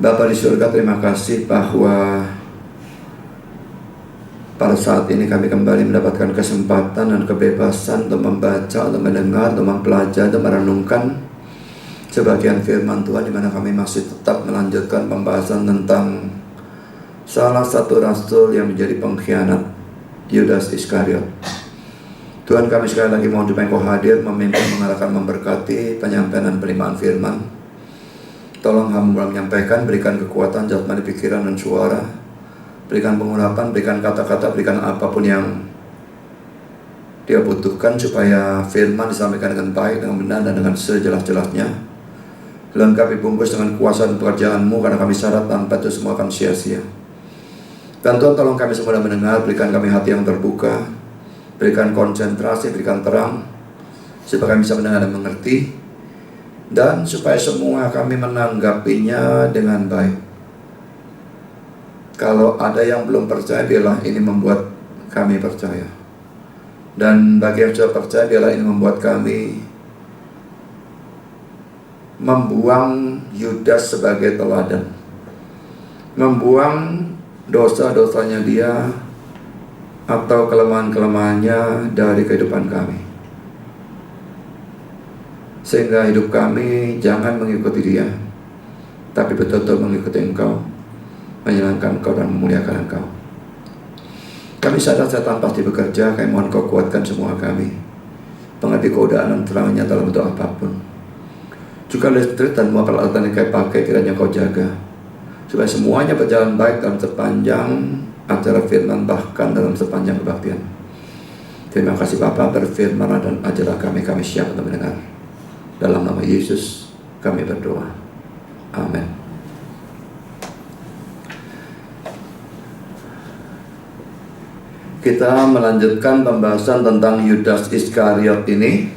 Bapa di surga, terima kasih bahwa pada saat ini kami kembali mendapatkan kesempatan dan kebebasan untuk membaca, untuk mendengar, untuk mempelajari, untuk merenungkan sebagian firman Tuhan, di mana kami masih tetap melanjutkan pembahasan tentang salah satu rasul yang menjadi pengkhianat, Yudas Iskariot. Tuhan, kami sekali lagi mohon supaya Engkau hadir, memimpin, mengarahkan, memberkati penyampaian dan penerimaan firman. Tolong hamba menyampaikan, berikan kekuatan jasmani, pikiran dan suara, berikan pengurapan, berikan kata-kata, berikan apapun yang dia butuhkan supaya firman disampaikan dengan baik, dengan benar, dan dengan sejelas-jelasnya. Lengkapi bungkus dengan kuasa dan pekerjaan-Mu, karena kami syarat tanpa itu semua akan sia-sia. Dan Tuhan, tolong kami semua mendengar, berikan kami hati yang terbuka, berikan konsentrasi, berikan terang, supaya kami bisa mendengar dan mengerti, dan supaya semua kami menanggapinya dengan baik. Kalau ada yang belum percaya, biarlah ini membuat kami percaya. Dan bagi yang sudah percaya, biarlah ini membuat kami membuang Yudas sebagai teladan, membuang dosa-dosanya dia atau kelemahan-kelemahannya dari kehidupan kami, sehingga hidup kami jangan mengikuti dia, tapi betul-betul mengikuti Engkau, menyenangkan Engkau dan memuliakan Engkau. Kami sadar setan pasti bekerja, kami mohon Kau kuatkan semua kami, pengerti keudaan dan terangnya dalam bentuk apapun. Juga listrik dan semua peralatan yang kami pakai kiranya Kau jaga, supaya semuanya berjalan baik dalam sepanjang acara firman, bahkan dalam sepanjang kebaktian. Terima kasih Bapa, berfirmanlah dan ajarlah kami siap untuk mendengar. Dalam nama Yesus kami berdoa. Amin. Kita melanjutkan pembahasan tentang Yudas Iskariot ini,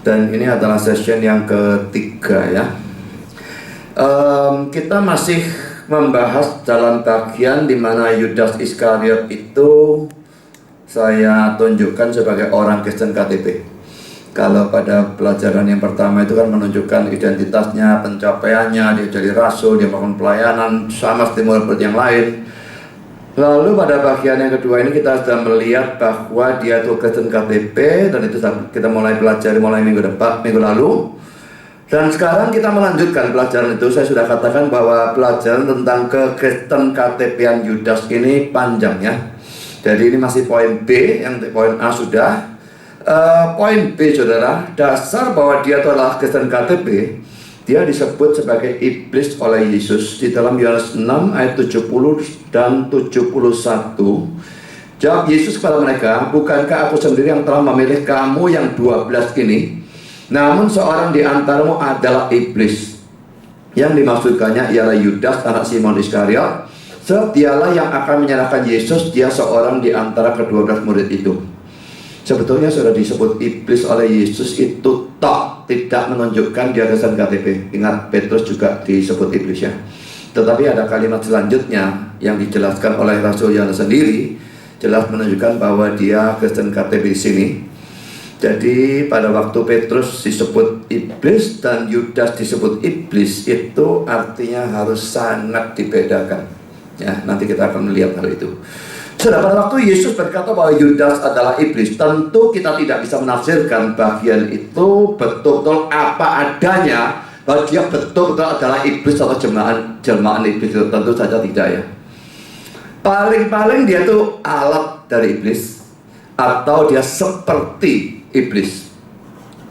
dan ini adalah session yang ketiga ya. Kita masih membahas dalam bagian di mana Yudas Iskariot itu saya tunjukkan sebagai orang Kristen KTP. Kalau pada pelajaran yang pertama itu kan menunjukkan identitasnya, pencapaiannya, dia jadi rasul, dia melakukan pelayanan sama seperti murid-murid yang lain. Lalu pada bagian yang kedua ini kita sudah melihat bahwa dia itu Kristen KTP, dan itu kita mulai pelajari mulai minggu lalu. Dan sekarang kita melanjutkan pelajaran itu. Saya sudah katakan bahwa pelajaran tentang Kristen KTP-an Yudas ini panjang ya. Jadi ini masih poin B, yang poin A sudah. Poin B, saudara, dasar bahwa dia itu adalah Kristen KTP, dia disebut sebagai iblis oleh Yesus di dalam Yohanes 6 ayat 70 dan 71. Jawab Yesus kepada mereka, "Bukankah aku sendiri yang telah memilih kamu yang 12 ini? Namun seorang di antaramu adalah iblis." Yang dimaksudkannya ialah Yudas, anak Simon Iskariot. Sebab dialah yang akan menyerahkan Yesus, dia seorang di antara ke-12 murid itu. Sebetulnya sudah disebut iblis oleh Yesus itu tidak menunjukkan dia Kristen KTP. Ingat, Petrus juga disebut iblis ya. Tetapi ada kalimat selanjutnya yang dijelaskan oleh Rasul Yohanes sendiri, jelas menunjukkan bahwa dia Kristen KTP di sini. Jadi pada waktu Petrus disebut iblis dan Yudas disebut iblis, itu artinya harus sangat dibedakan. Ya, nanti kita akan melihat hal itu. Sudah pada waktu Yesus berkata bahwa Yudas adalah iblis, tentu kita tidak bisa menafsirkan bagian itu betul-betul apa adanya, bahwa dia betul-betul adalah iblis atau jelmaan iblis itu, tentu saja tidak ya. Paling-paling dia itu alat dari iblis, atau dia seperti iblis.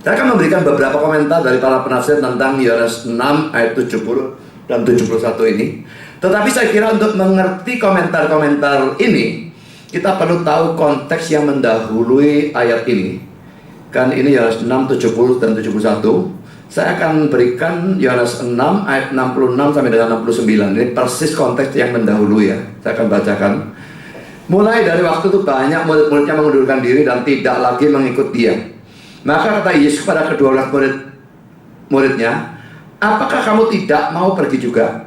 Saya akan memberikan beberapa komentar dari para penafsir tentang Yohanes 6 ayat 70 dan 71 ini. Tetapi saya kira untuk mengerti komentar-komentar ini, kita perlu tahu konteks yang mendahului ayat ini. Kan ini Yohanes 6, 70 dan 71. Saya akan berikan Yohanes 6 ayat 66 sampai dengan 69. Ini persis konteks yang mendahului ya. Saya akan bacakan. Mulai dari waktu itu banyak murid-muridnya mengundurkan diri dan tidak lagi mengikut dia. Maka kata Yesus kepada ke-12 muridnya, "Apakah kamu tidak mau pergi juga?"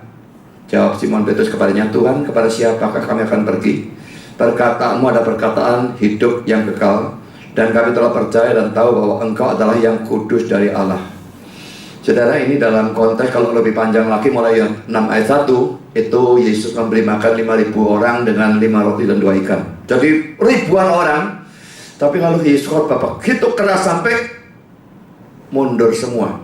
Jawab Simon Petrus kepadanya, "Tuhan, kepada siapakah kami akan pergi? Perkataanmu ada perkataan hidup yang kekal, dan kami telah percaya dan tahu bahwa Engkau adalah yang kudus dari Allah." Saudara, ini dalam konteks kalau lebih panjang lagi, mulai yang 6 ayat 1, itu Yesus memberi makan 5.000 orang dengan 5 roti dan 2 ikan. Jadi ribuan orang. Tapi lalu Yesus khotbah begitu keras sampai mundur semua.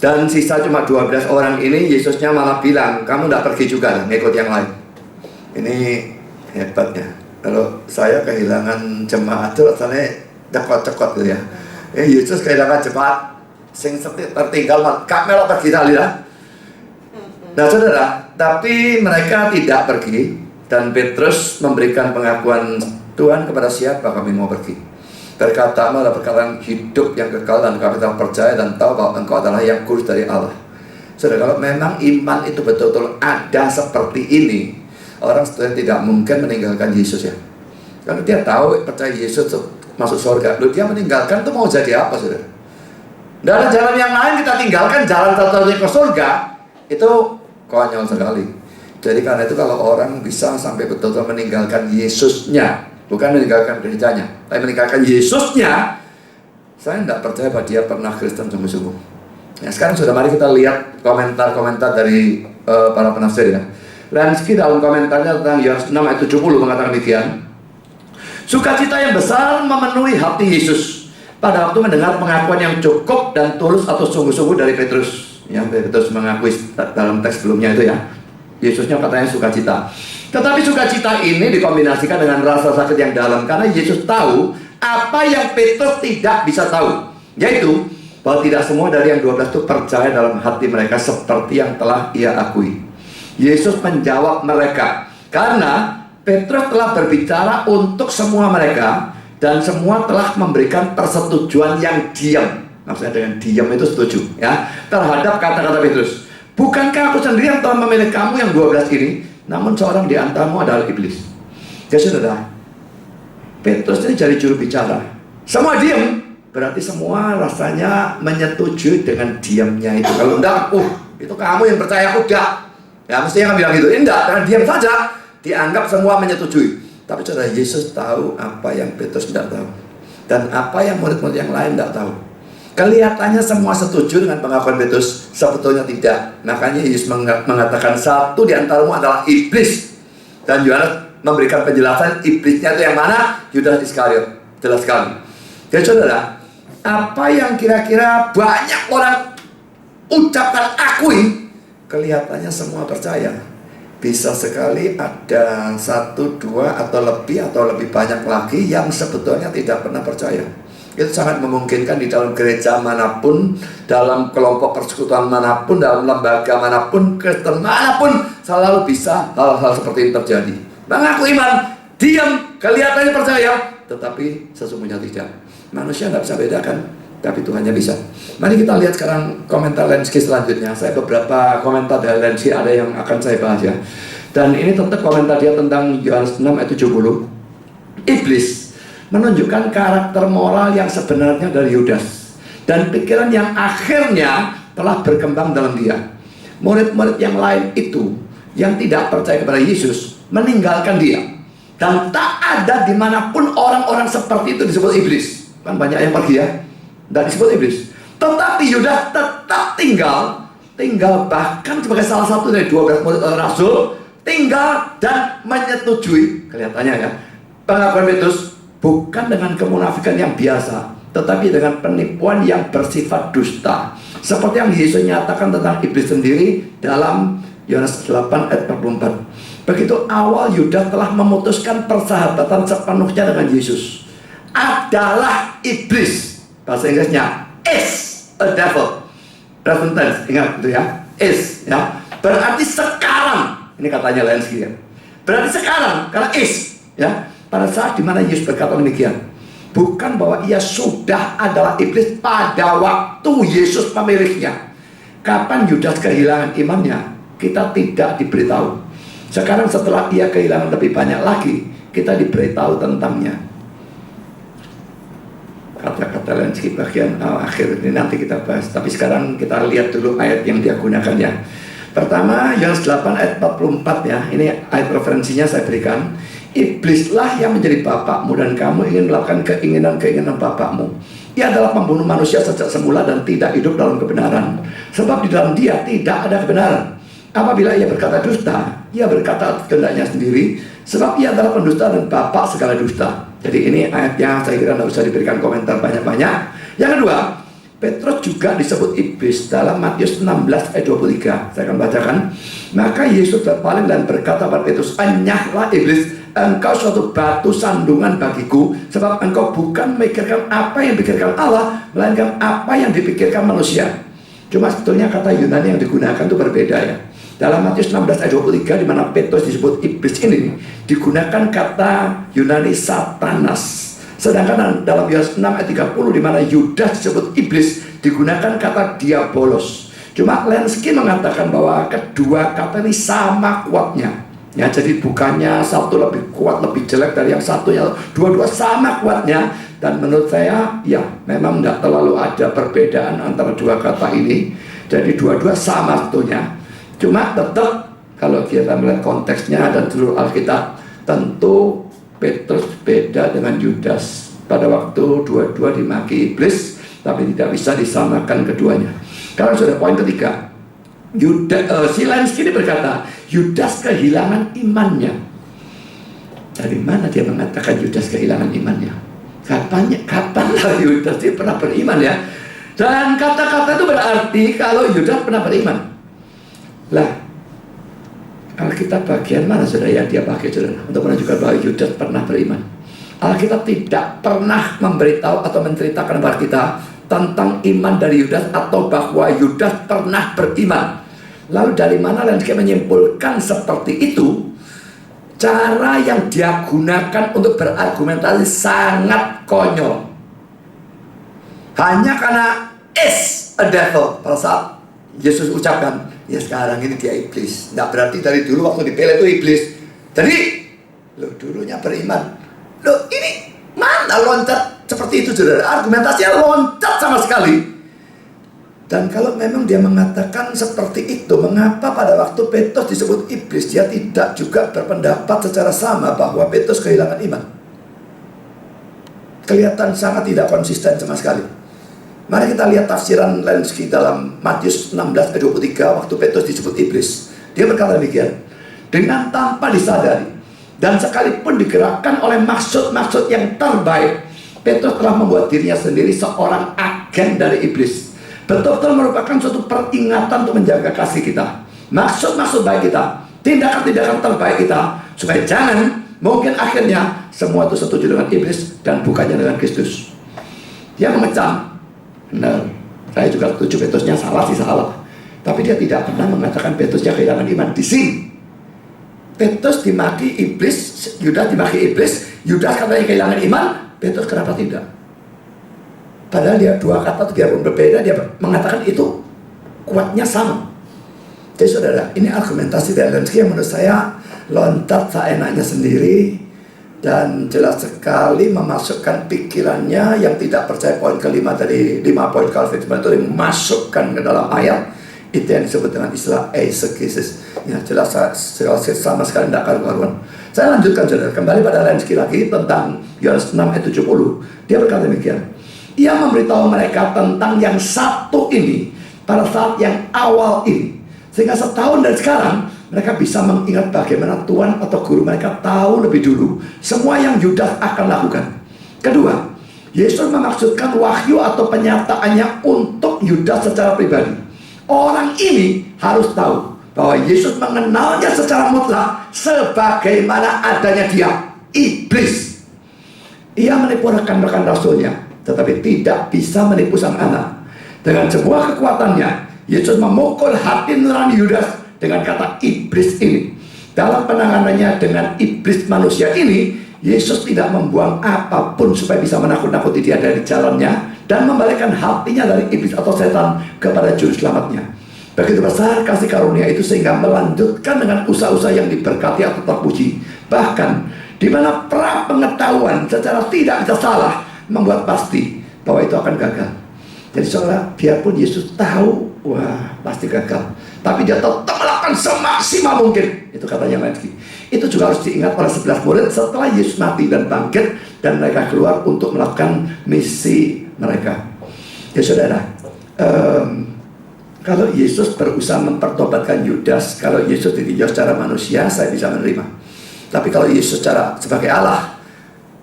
Dan sisa cuma 12 orang ini, Yesusnya malah bilang, kamu tidak pergi juga lah, ngikut yang lain. Ini hebatnya. Kalau saya kehilangan jemaat itu rasanya cekot-cekot gitu ya. Yesus kehilangan jemaat, sing tertinggal, kak melok pergi tali lah. Nah saudara, tapi mereka tidak pergi. Dan Petrus memberikan pengakuan, Tuhan, kepada siapa kami mau pergi? Berkatamu adalah perkataan hidup yang kekal, dan kami telah percaya dan tahu bahwa engkau adalah yang kudus dari Allah. Saudara, kalau memang iman itu betul-betul ada seperti ini, orang sebenarnya tidak mungkin meninggalkan Yesus ya. Karena dia tahu, percaya Yesus masuk surga. Lalu dia meninggalkan itu mau jadi apa, saudara? Tidak ada jalan yang lain, kita tinggalkan jalan satu-satunya ke surga. Itu konyol sekali. Jadi karena itu kalau orang bisa sampai betul-betul meninggalkan Yesusnya, bukan meninggalkan gerejanya, tapi meninggalkan Yesusnya, saya tidak percaya bahwa dia pernah Kristen sungguh-sungguh. Nah, sekarang sudah mari kita lihat komentar-komentar dari para penafsir ya. Lansky dalam komentarnya tentang Yohanes 6 ayat 70 mengatakan demikian. Sukacita yang besar memenuhi hati Yesus pada waktu mendengar pengakuan yang cukup dan tulus atau sungguh-sungguh dari Petrus. Ya, Petrus mengakui dalam teks sebelumnya itu ya. Yesusnya katanya sukacita. Tetapi sukacita ini dikombinasikan dengan rasa sakit yang dalam, karena Yesus tahu apa yang Petrus tidak bisa tahu, yaitu bahwa tidak semua dari yang 12 itu percaya dalam hati mereka seperti yang telah ia akui. Yesus menjawab mereka karena Petrus telah berbicara untuk semua mereka, dan semua telah memberikan persetujuan yang diam. Maksudnya dengan diam itu setuju ya terhadap kata-kata Petrus. Bukankah aku sendiri yang telah memilih kamu yang 12 ini? Namun seorang di antaramu adalah iblis. Ya saudara, Petrus ini jadi juru bicara. Semua diam, berarti semua rasanya menyetujui dengan diamnya itu. Kalau enggak, itu kamu yang percaya aku enggak. Ya mestinya kan bilang gitu. Enggak, karena diam saja dianggap semua menyetujui. Tapi saudara, Yesus tahu apa yang Petrus tidak tahu, dan apa yang murid-murid yang lain tidak tahu. Kelihatannya semua setuju dengan pengakuan Petrus, sebetulnya tidak. Makanya Yesus mengatakan satu di antaramu adalah iblis. Dan Yohanes memberikan penjelasan iblisnya itu yang mana? Yudas Iskariot. Jelas sekali. Jadi saudara, apa yang kira-kira banyak orang ucapkan akui, kelihatannya semua percaya. Bisa sekali ada 1, 2 atau lebih banyak lagi yang sebetulnya tidak pernah percaya. Itu sangat memungkinkan di dalam gereja manapun, dalam kelompok persekutuan manapun, dalam lembaga manapun, Kristen manapun, selalu bisa hal-hal seperti ini terjadi. Mengaku iman, diam, kelihatannya percaya, tetapi sesungguhnya tidak. Manusia tidak bisa bedakan, tapi Tuhannya bisa. Mari kita lihat sekarang komentar Lansky selanjutnya. Saya beberapa komentar dari Lansky ada yang akan saya bahas ya. Dan ini tetap komentar dia tentang Yohanes 6 ayat 70. Iblis menunjukkan karakter moral yang sebenarnya dari Yudas, dan pikiran yang akhirnya telah berkembang dalam dia. Murid-murid yang lain itu yang tidak percaya kepada Yesus meninggalkan dia, dan tak ada dimanapun orang-orang seperti itu disebut iblis. Kan banyak yang pergi ya, dan disebut iblis. Tetapi Yudas tetap tinggal bahkan sebagai salah satu dari 12 murid Rasul, tinggal dan menyetujui, kelihatannya ya, pengakuan Petrus. Bukan dengan kemunafikan yang biasa, tetapi dengan penipuan yang bersifat dusta. Seperti yang Yesus nyatakan tentang iblis sendiri dalam Yohanes 8 ayat 44. Begitu awal Yudas telah memutuskan persahabatan sepenuhnya dengan Yesus, adalah iblis. Bahasa Inggrisnya is a devil. Present tense, ingat itu ya, is ya. Berarti sekarang, ini katanya Lansky ya. Berarti sekarang, karena is ya. Pada saat dimana Yesus berkata demikian, bukan bahwa ia sudah adalah iblis pada waktu Yesus memilihnya. Kapan Yudas kehilangan imannya, kita tidak diberitahu. Sekarang setelah ia kehilangan lebih banyak lagi, kita diberitahu tentangnya. Kata-kata Lansky bagian akhir ini nanti kita bahas. Tapi sekarang kita lihat dulu ayat yang dia gunakan ya. Pertama, Yohanes 8 ayat 44 ya. Ini ayat referensinya saya berikan. Iblislah yang menjadi bapakmu, dan kamu ingin melakukan keinginan-keinginan bapakmu. Ia adalah pembunuh manusia sejak semula dan tidak hidup dalam kebenaran. Sebab di dalam dia tidak ada kebenaran. Apabila ia berkata dusta, ia berkata atas kehendaknya sendiri, sebab ia adalah pendusta dan bapa segala dusta. Jadi ini ayat yang saya kira tidak usah diberikan komentar banyak-banyak. Yang kedua, Petrus juga disebut iblis dalam Matius 16 ayat 23. Saya akan bacakan. Maka Yesus berpaling dan berkata pada Petrus, "Enyahlah iblis, engkau suatu batu sandungan bagiku, sebab engkau bukan memikirkan apa yang dipikirkan Allah, melainkan apa yang dipikirkan manusia." Cuma sebetulnya kata Yunani yang digunakan itu berbeda ya. Dalam Matius 16 ayat 23, di mana Petrus disebut iblis ini, digunakan kata Yunani satanas. Sedangkan dalam Yohanes 6 ayat 30, di mana Yudas disebut iblis, digunakan kata diabolos. Cuma Lenski mengatakan bahwa kedua kata ini sama kuatnya. Ya, jadi bukannya satu lebih kuat, lebih jelek dari yang satunya. Dua-dua sama kuatnya. Dan menurut saya, ya memang tidak terlalu ada perbedaan antara dua kata ini. Jadi dua-dua sama sebetulnya. Cuma tetap kalau kita melihat konteksnya dan seluruh Alkitab, tentu Petrus beda dengan Yudas. Pada waktu dua-dua dimaki iblis, tapi tidak bisa disamakan keduanya. Karena sudah poin ketiga, Zelensky ini berkata, Yudas kehilangan imannya. Dari mana dia mengatakan Yudas kehilangan imannya? Kapan Yudas dia pernah beriman ya? Dan kata-kata itu berarti kalau Yudas pernah beriman. Lah, Alkitab bagian mana saudara yang dia pakai saudara untuk menunjukkan bahwa Yudas pernah beriman? Alkitab tidak pernah memberitahu atau menceritakan kepada kita tentang iman dari Yudas atau bahwa Yudas pernah beriman. Lalu dari mana Lenski menyimpulkan seperti itu? Cara yang dia gunakan untuk berargumentasi sangat konyol. Hanya karena is a devil. Pada saat Yesus ucapkan, ya sekarang ini dia iblis. Tidak berarti dari dulu waktu dipilih itu iblis. Jadi, lo dulunya beriman. Lo ini mana loncat seperti itu saudara? Argumentasinya loncat sama sekali. Dan kalau memang dia mengatakan seperti itu, mengapa pada waktu Petrus disebut iblis, dia tidak juga berpendapat secara sama bahwa Petrus kehilangan iman? Kelihatan sangat tidak konsisten sama sekali. Mari kita lihat tafsiran Lenski dalam Matius 16 ayat 23 waktu Petrus disebut iblis. Dia berkata demikian, dengan tanpa disadari dan sekalipun digerakkan oleh maksud-maksud yang terbaik, Petrus telah membuat dirinya sendiri seorang agen dari iblis. Betul-betul merupakan suatu peringatan untuk menjaga kasih kita, maksud-maksud baik kita, tindakan-tindakan terbaik kita, supaya jangan mungkin akhirnya semua itu setuju dengan iblis dan bukannya dengan Kristus. Dia mengecam. Benar, saya juga setuju Petrusnya salah sih salah, tapi dia tidak pernah mengatakan Petrusnya kehilangan iman. Di sini Petrus dimaki iblis, Yudas dimaki iblis, Yudas katanya kehilangan iman, Petrus kenapa tidak? Padahal dia dua kata biarpun berbeda, dia mengatakan itu kuatnya sama. Jadi saudara, ini argumentasi dari Lenski yang menurut saya loncat seenaknya sendiri dan jelas sekali memasukkan pikirannya yang tidak percaya poin kelima dari 5 poin Calvinisme itu dimasukkan ke dalam ayat. Itu yang disebut dengan istilah eisegesis. Ya jelas sama sekali tidak karu-karuan. Saya lanjutkan saudara, kembali pada Lenski lagi tentang Yohanes 6 ayat 70. Dia berkata demikian, ia memberitahu mereka tentang yang satu ini pada saat yang awal ini, sehingga setahun dari sekarang mereka bisa mengingat bagaimana Tuhan atau guru mereka tahu lebih dulu semua yang Yudas akan lakukan. Kedua, Yesus memaksudkan wahyu atau penyataannya untuk Yudas secara pribadi. Orang ini harus tahu bahwa Yesus mengenalnya secara mutlak sebagaimana adanya dia, iblis. Ia menipu rekan-rekan rasulnya, tetapi tidak bisa menipu sang anak. Dengan sebuah kekuatannya, Yesus memukul hati nurani Yudas dengan kata iblis ini. Dalam penanganannya dengan iblis manusia ini, Yesus tidak membuang apapun supaya bisa menakut-nakuti dia dari jalannya dan membalikkan hatinya dari iblis atau setan kepada juru selamatnya. Begitu besar kasih karunia itu sehingga melanjutkan dengan usaha-usaha yang diberkati atau terpuji. Bahkan di mana pra-pengetahuan secara tidak bisa salah membuat pasti bahwa itu akan gagal. Jadi saudara, biarpun Yesus tahu, wah pasti gagal, tapi dia tetap melakukan semaksimal mungkin. Itu katanya lagi. Itu juga harus diingat oleh 11 murid setelah Yesus mati dan bangkit, dan mereka keluar untuk melakukan misi mereka. Ya saudara, kalau Yesus berusaha mempertobatkan Yudas, kalau Yesus ditinjau secara manusia, saya bisa menerima. Tapi kalau Yesus sebagai Allah,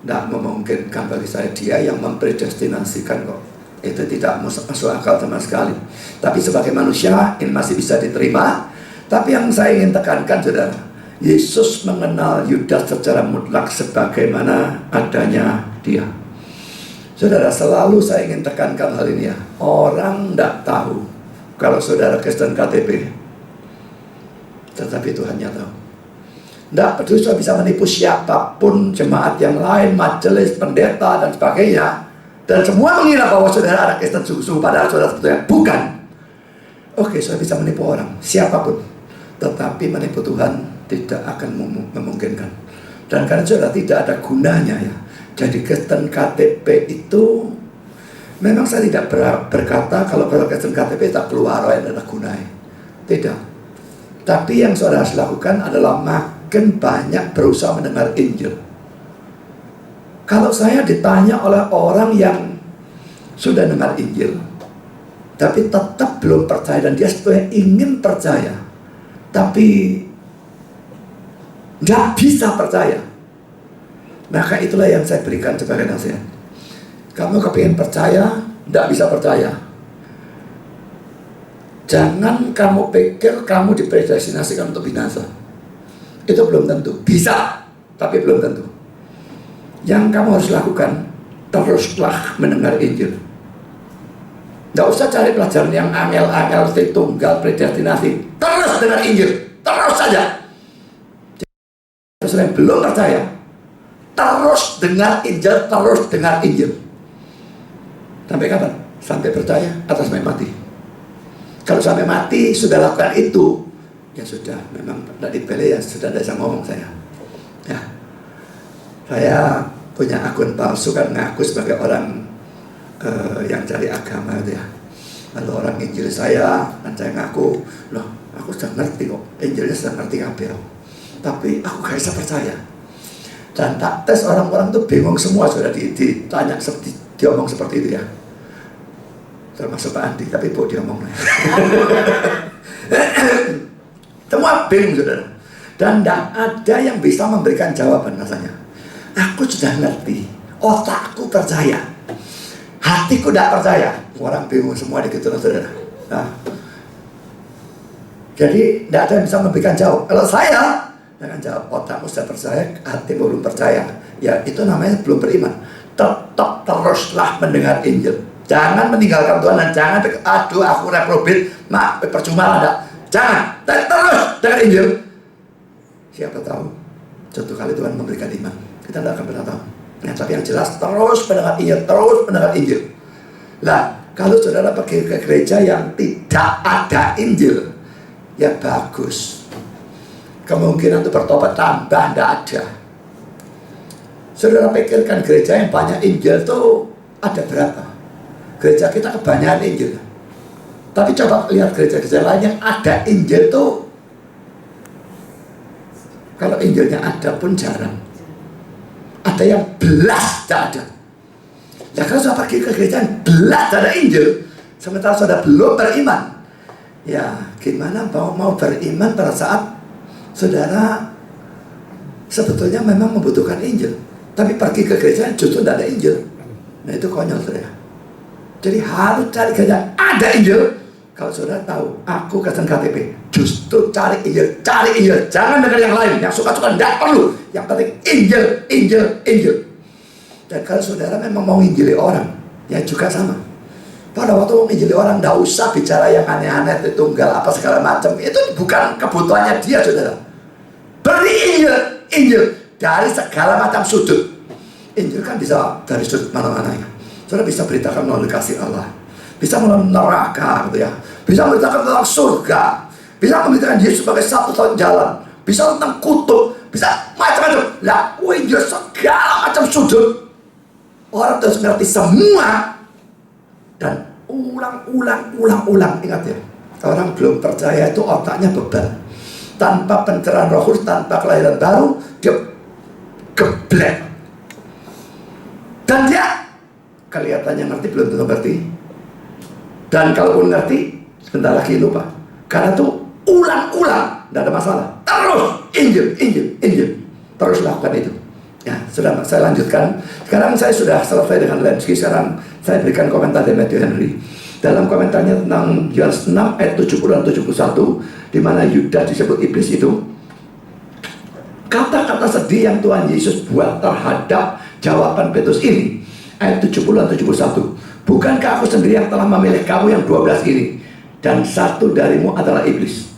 tidak memungkinkan bagi saya. Dia yang mempredestinasikan kok. Itu tidak masuk akal sama sekali. Tapi sebagai manusia, ini masih bisa diterima. Tapi yang saya ingin tekankan, saudara, Yesus mengenal Yudas secara mutlak sebagaimana adanya dia. Saudara, selalu saya ingin tekankan hal ini ya. Orang tidak tahu kalau saudara Kristen KTP, tetapi Tuhannya tahu. Tidak peduli saudara bisa menipu siapapun, jemaat yang lain, majelis, pendeta, dan sebagainya. Dan semua mengira bahwa saudara anak Kristen sungguh-sungguh, padahal saudara sebetulnya bukan. Oke, saudara bisa menipu orang, siapapun. Tetapi menipu Tuhan tidak akan memungkinkan. Dan karena saudara tidak ada gunanya ya. Jadi Kristen KTP itu, memang saya tidak berkata kalau Kristen KTP tak keluar yang ada gunanya. Tidak. Tapi yang saudara harus lakukan adalah makin banyak berusaha mendengar Injil. Kalau saya ditanya oleh orang yang sudah dengar Injil, tapi tetap belum percaya, dan dia sebetulnya ingin percaya, tapi tidak bisa percaya, maka itulah yang saya berikan sebagai nasihat. Kamu kepingin percaya, tidak bisa percaya. Jangan kamu pikir kamu dipredestinasikan untuk binasa. Itu belum tentu. Bisa, tapi belum tentu. Yang kamu harus lakukan, teruslah mendengar Injil. Tidak usah cari pelajaran yang angel-angel, tunggal, predestinasi. Terus dengar Injil, terus saja. Terus yang belum percaya, terus dengar Injil, terus dengar Injil. Sampai kapan? Sampai percaya atau sampai mati. Kalau sampai mati sudah lakukan itu, ya sudah, memang tidak dipilih, ya sudah, tidak bisa ngomong saya. Ya, saya punya akun palsu kan, ngaku sebagai orang yang cari agama itu ya. Lalu orang Injil saya, dan saya ngaku, loh, aku sudah ngerti kok, Injilnya sudah ngerti apa, tapi aku gak bisa percaya. Dan tak tes, orang-orang tuh bingung semua sudah ditanya, diomong seperti itu ya. Termasuk Pak Andi, tapi kok diomong. Semua bingung saudara. Dan tidak ada yang bisa memberikan jawaban rasanya. Aku sudah ngerti, otakku percaya, hatiku tidak percaya. Orang bingung semua di gitu saudara. Nah, jadi tidak ada yang bisa memberikan jawab. Kalau saya dengan jawab, otakmu sudah percaya, hatimu belum percaya, ya itu namanya belum beriman. Tetap teruslah mendengar Injil. Jangan meninggalkan Tuhan, dan jangan aduh aku reprobate, percuma ada. Jangan, terus dengar Injil. Siapa tahu suatu kali Tuhan memberikan iman. Kita tidak akan pernah tahu. Nah, tapi yang jelas terus mendengar Injil, terus mendengar Injil. Nah, kalau saudara pergi ke gereja yang tidak ada Injil, ya bagus. Kemungkinan untuk bertobat tambah tidak ada. Saudara pikirkan gereja yang banyak Injil itu ada berapa? Gereja kita kebanyakan Injil. Tapi coba lihat gereja-gereja lain yang ada Injil tuh, kalau Injilnya ada pun jarang. Ada yang belas tidak ada. Ya kalau saya pergi ke gereja yang belas ada Injil, sementara saudara belum beriman, ya gimana mau beriman pada saat saudara sebetulnya memang membutuhkan Injil, tapi pergi ke gereja justru tidak ada Injil. Nah itu konyol saudara. Jadi harus cari gereja yang ada Injil. Kalau saudara tahu, aku Kristen KTP, justru cari Injil, jangan dengar yang lain, yang suka-suka tidak perlu. Yang penting Injil, Injil, Injil. Dan kalau saudara memang mau injili orang, ya juga sama. Pada waktu mau injili orang, tidak usah bicara yang aneh-aneh, tunggal apa segala macam. Itu bukan kebutuhannya dia, saudara. Beri Injil, Injil dari segala macam sudut. Injil kan bisa dari sudut mana-mana ya. Saudara bisa beritakan melalui kasih Allah, bisa melalui neraka gitu ya, bisa memberitakan tentang surga, bisa memberitakan Yesus sebagai satu-satunya jalan, bisa tentang kutub, bisa macam-macam. Lah, Injil segala macam sudut. Orang harus mengerti semua dan ulang. Ingat ya, orang belum percaya itu otaknya bebal. Tanpa pencerahan Roh Kudus, tanpa kelahiran baru, dia geblek. Dan dia kelihatannya ngerti, belum tentu ngerti. Dan kalaupun ngerti, sebentar lagi lupa. Karena itu ulang-ulang, tidak ada masalah. Terus Injil. Terus lakukan itu. Ya, sudah, saya lanjutkan. Sekarang saya sudah selesai dengan Lenski. Sekarang saya berikan komentar dari Matthew Henry. Dalam komentarnya tentang Yohanes 6 ayat 70 dan 71, di mana Yudas disebut iblis itu, kata-kata sedih yang Tuhan Yesus buat terhadap jawaban Petrus ini, ayat 70 dan 71. Bukankah aku sendiri yang telah memilih kamu yang 12 ini, dan satu darimu adalah iblis.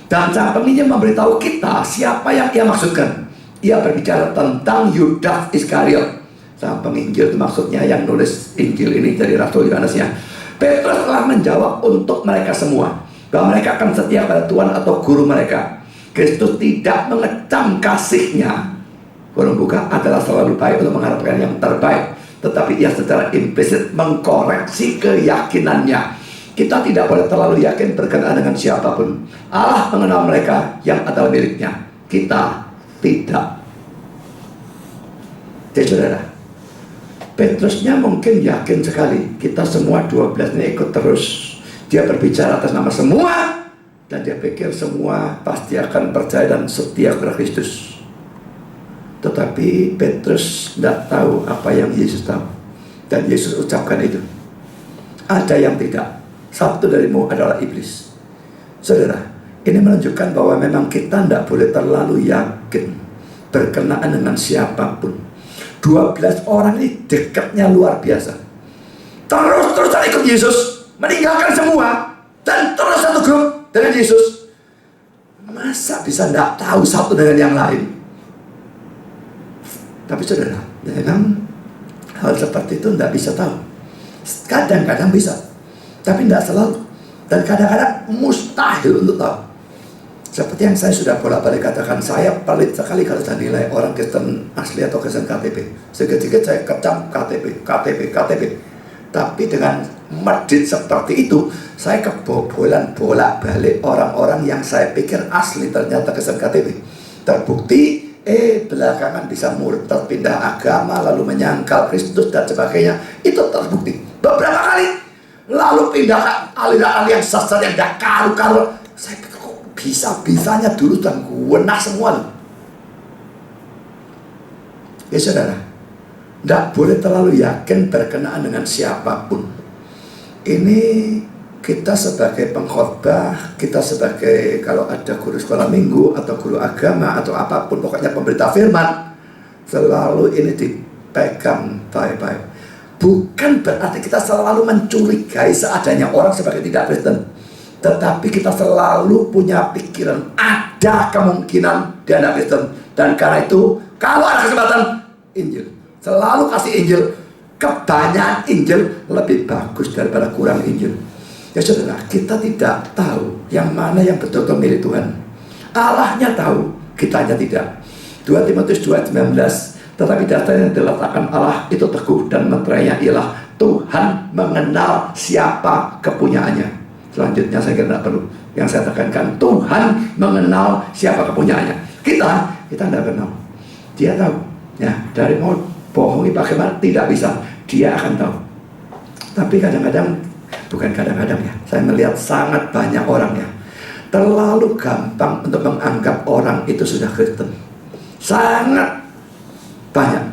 Dan sang penginjil memberitahu kita siapa yang ia maksudkan. Ia berbicara tentang Yudas Iskariot. Sang penginjil itu maksudnya yang nulis Injil ini dari Rasul Yohanes ya. Petrus telah menjawab untuk mereka semua bahwa mereka akan setia pada Tuhan atau guru mereka. Kristus tidak mengecam kasihnya, kurung buka, adalah selalu baik untuk mengharapkan yang terbaik, tetapi ia secara implisit mengkoreksi keyakinannya. Kita tidak boleh terlalu yakin berkenaan dengan siapapun. Allah mengenal mereka yang adalah miliknya, kita tidak. Jadi saudara, Petrusnya mungkin yakin sekali kita semua 12 ini ikut terus. Dia berbicara atas nama semua, dan dia pikir semua pasti akan percaya dan setia kepada Kristus. Tetapi Petrus tidak tahu apa yang Yesus tahu, dan Yesus ucapkan itu. Ada yang tidak. Satu darimu adalah iblis. Saudara, ini menunjukkan bahwa memang kita tidak boleh terlalu yakin berkenaan dengan siapapun. 12 orang ini dekatnya luar biasa. Terus-terusan ikut Yesus, meninggalkan semua, dan terus satu grup dengan Yesus. Masa bisa tidak tahu satu dengan yang lain? Tapi saudara, memang hal seperti itu tidak bisa tahu. Kadang-kadang bisa, tapi tidak selalu. Dan kadang-kadang mustahil untuk tahu. Seperti yang saya sudah bolak-balik katakan, saya pelit sekali kalau saya nilai orang Kristen asli atau Kristen KTP. Sedikit-sedikit saya kecam KTP. Tapi dengan medit seperti itu, saya kebobolan bolak-balik orang-orang yang saya pikir asli ternyata Kristen KTP. Terbukti, belakangan bisa murtad, pindah agama, lalu menyangkal Kristus dan sebagainya. Itu terbukti beberapa kali. Lalu pindah ke aliran-aliran sesat yang tidak karu-karu. Saya pikir kok bisa-bisanya dulu dan genah semua. Ya saudara, tidak boleh terlalu yakin berkenaan dengan siapapun. Ini kita sebagai pengkhotbah, kita sebagai kalau ada guru sekolah minggu atau guru agama atau apapun, pokoknya pemberita firman, selalu ini dipegang baik-baik. Bukan berarti kita selalu mencurigai seadanya orang sebagai tidak Kristen, tetapi kita selalu punya pikiran ada kemungkinan dia tidak Kristen. Dan karena itu, kalau ada kesempatan, Injil. Selalu kasih Injil. Kebanyakan Injil lebih bagus daripada kurang Injil. Ya saudara, kita tidak tahu yang mana yang betul-betul milik Tuhan. Allahnya tahu, kitanya tidak. 2 Timotius 2:19. Tetapi dasar yang diletakkan Allah itu teguh, dan meterainya ialah Tuhan mengenal siapa kepunyaannya. Selanjutnya saya kira tidak perlu. Yang saya tekankan, Tuhan mengenal siapa kepunyaannya. Kita tidak kenal. Dia tahu. Ya, dari mau bohongi bagaimana tidak bisa. Dia akan tahu. Tapi kadang-kadang, bukan kadang-kadang ya, saya melihat sangat banyak orang ya, terlalu gampang untuk menganggap orang itu sudah Kristen. Sangat banyak.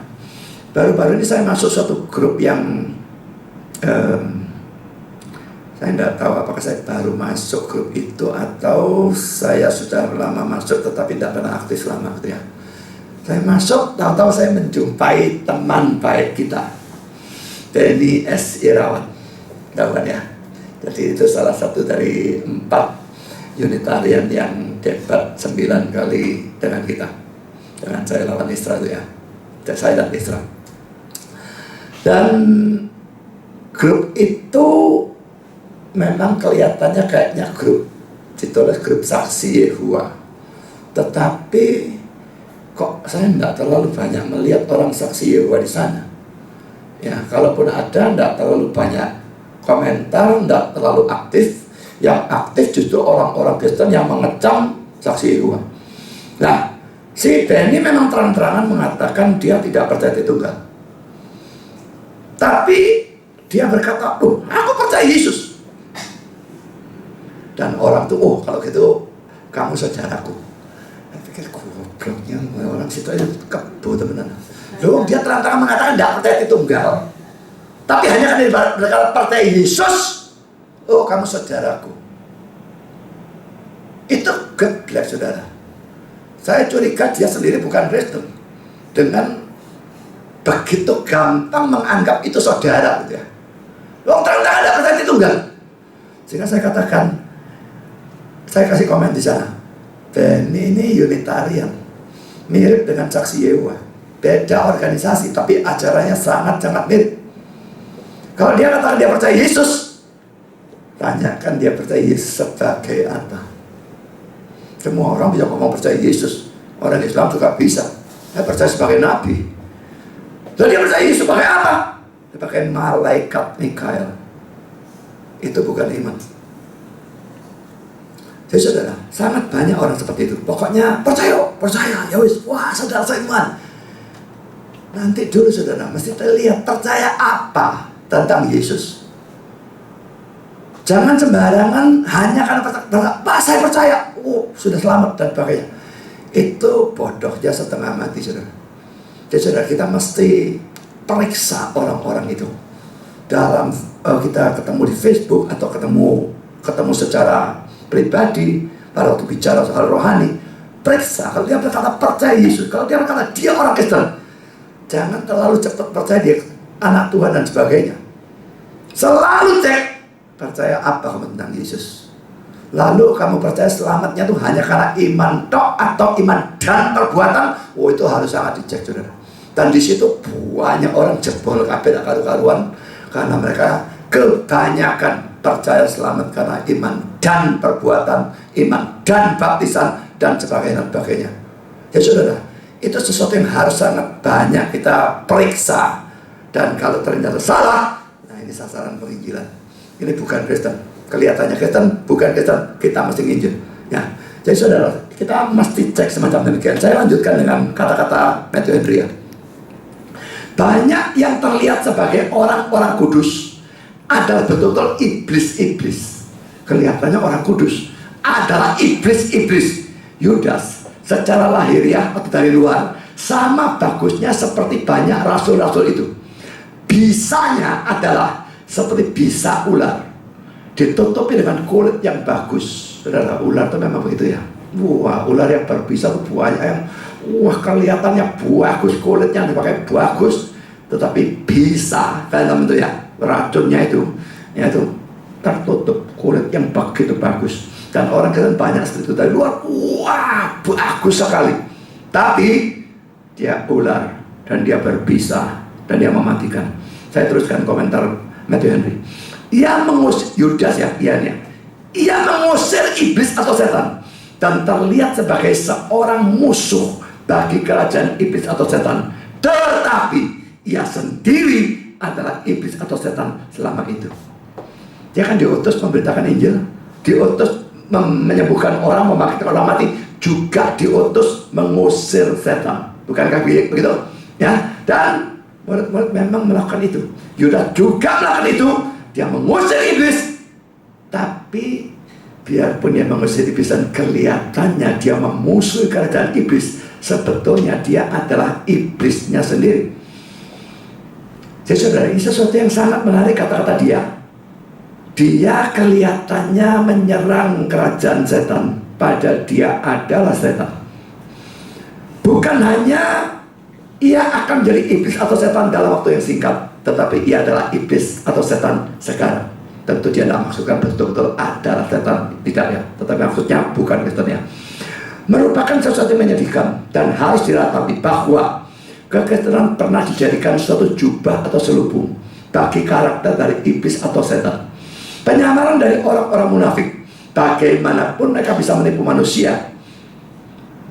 Baru-baru ini saya masuk suatu grup yang saya tidak tahu apakah saya baru masuk grup itu atau saya sudah lama masuk tetapi tidak pernah aktif selama itu ya. Saya masuk, tahu-tahu saya menjumpai teman baik kita, Denny S. Irawan, tahu kan ya. Jadi itu salah satu dari 4 Unitarian yang debat 9 kali dengan kita, dengan saya lawan Isra itu ya. Saya dan Isra. Dan grup itu memang kelihatannya kayaknya grup ditulis grup saksi Yehova, tetapi kok saya tidak terlalu banyak melihat orang saksi Yehova di sana. Ya, kalaupun ada, tidak terlalu banyak komentar, tidak terlalu aktif. Yang aktif justru orang-orang Kristen yang mengecam saksi Yehova. Nah, si Denny memang terang-terangan mengatakan dia tidak percaya Tritunggal. Tapi dia berkata, oh aku percaya Yesus. Dan orang tuh, oh kalau gitu kamu saudaraku. Saya pikir gobloknya orang situ aja kebo teman-teman. Loh, dia terang-terang mengatakan tidak percaya Tritunggal, tapi hanya karena dia berkata percaya Yesus, oh kamu saudaraku. Itu geblek saudara. Saya curiga dia sendiri bukan Kristen, dengan begitu gampang menganggap itu saudara gitu ya. Loh, terang-terang tidak percaya Tritunggal. Sehingga saya katakan, saya kasih komen di sana, Benny ini Unitarian, mirip dengan Saksi Yehuwa, beda organisasi tapi ajarannya sangat-sangat mirip. Kalau dia katakan dia percaya Yesus, tanyakan dia percaya Yesus sebagai apa. Semua orang bisa ngomong percaya Yesus, orang Islam juga bisa. Saya percaya sebagai Nabi. Lalu dia percaya Yesus sebagai apa? Sebagai malaikat Mikael. Itu bukan iman. Jadi saudara, sangat banyak orang seperti itu. Pokoknya percaya, ya wis, wah saudara saya iman. Nanti dulu saudara, mesti terlihat percaya apa tentang Yesus. Jangan sembarangan hanya karena percaya, saya percaya, oh sudah selamat dan sebagainya. Itu bodohnya setengah mati saudara. Jadi saudara, kita mesti periksa orang-orang itu. Dalam kita ketemu di Facebook atau ketemu secara pribadi, pada waktu bicara soal rohani, periksa. Kalau dia berkata percaya Yesus, kalau dia berkata dia orang Kristen, jangan terlalu cepat percaya dia anak Tuhan dan sebagainya. Selalu cek, percaya apa kamu tentang Yesus. Lalu kamu percaya selamatnya itu hanya karena iman tok atau iman dan perbuatan. Oh, itu harus sangat dicek saudara. Dan di situ banyak orang jebol kabeh karu-karuan karena mereka kebanyakan percaya selamat karena iman dan perbuatan, iman dan baptisan dan sebagainya. Ya saudara, itu sesuatu yang harus sangat banyak kita periksa. Dan kalau ternyata salah, nah ini sasaran penginjilan. Ini bukan Kristen. Kelihatannya Kristen, bukan Kristen. Kita mesti nginjil. Ya. Jadi saudara, kita mesti cek semacam demikian. Saya lanjutkan dengan kata-kata Matthew Henry ya. Banyak yang terlihat sebagai orang-orang kudus adalah betul-betul iblis-iblis. Kelihatannya orang kudus adalah iblis-iblis. Yudas secara lahiriah atau dari luar sama bagusnya seperti banyak rasul-rasul itu. Bisanya adalah seperti bisa ular, ditutupi dengan kulit yang bagus. Saudara, ular itu memang begitu ya. Wah, ular yang berbisa itu banyak yang wah kelihatannya bagus, kulitnya dipakai bagus, tetapi bisa dalam itu ya, racunnya itu yaitu tertutup kulit yang begitu bagus. Dan orang Kristen banyak seperti itu dari luar, wah bagus sekali, tapi dia ular dan dia berbisa dan dia mematikan. Saya teruskan komentar Matthew Henry. Ia mengusir Yudas ya, ia mengusir iblis atau setan dan terlihat sebagai seorang musuh bagi kerajaan iblis atau setan. Tetapi ia sendiri adalah iblis atau setan selama itu. Dia kan diutus memberitakan Injil, diutus menyembuhkan orang, membangkitkan orang mati, juga diutus mengusir setan. Bukankah begitu? Ya, dan murid-murid memang melakukan itu. Yudas juga melakukan itu. Dia mengusir iblis. Tapi biarpun dia mengusir iblis dan kelihatannya dia memusuhi kerajaan iblis, sebetulnya dia adalah iblisnya sendiri. Jadi saudara, ini sesuatu yang sangat menarik kata-kata dia. Dia kelihatannya menyerang kerajaan setan, padahal dia adalah setan. Bukan hanya ia akan menjadi iblis atau setan dalam waktu yang singkat, tetapi ia adalah iblis atau setan sekarang. Tentu dia tidak maksudkan betul-betul adalah setan, tidak ya, tetapi maksudnya bukan Kristen ya. Merupakan sesuatu yang menyedihkan dan harus diratapi bahwa kekristenan pernah dijadikan suatu jubah atau selubung bagi karakter dari iblis atau setan. Penyamaran dari orang-orang munafik, bagaimanapun mereka bisa menipu manusia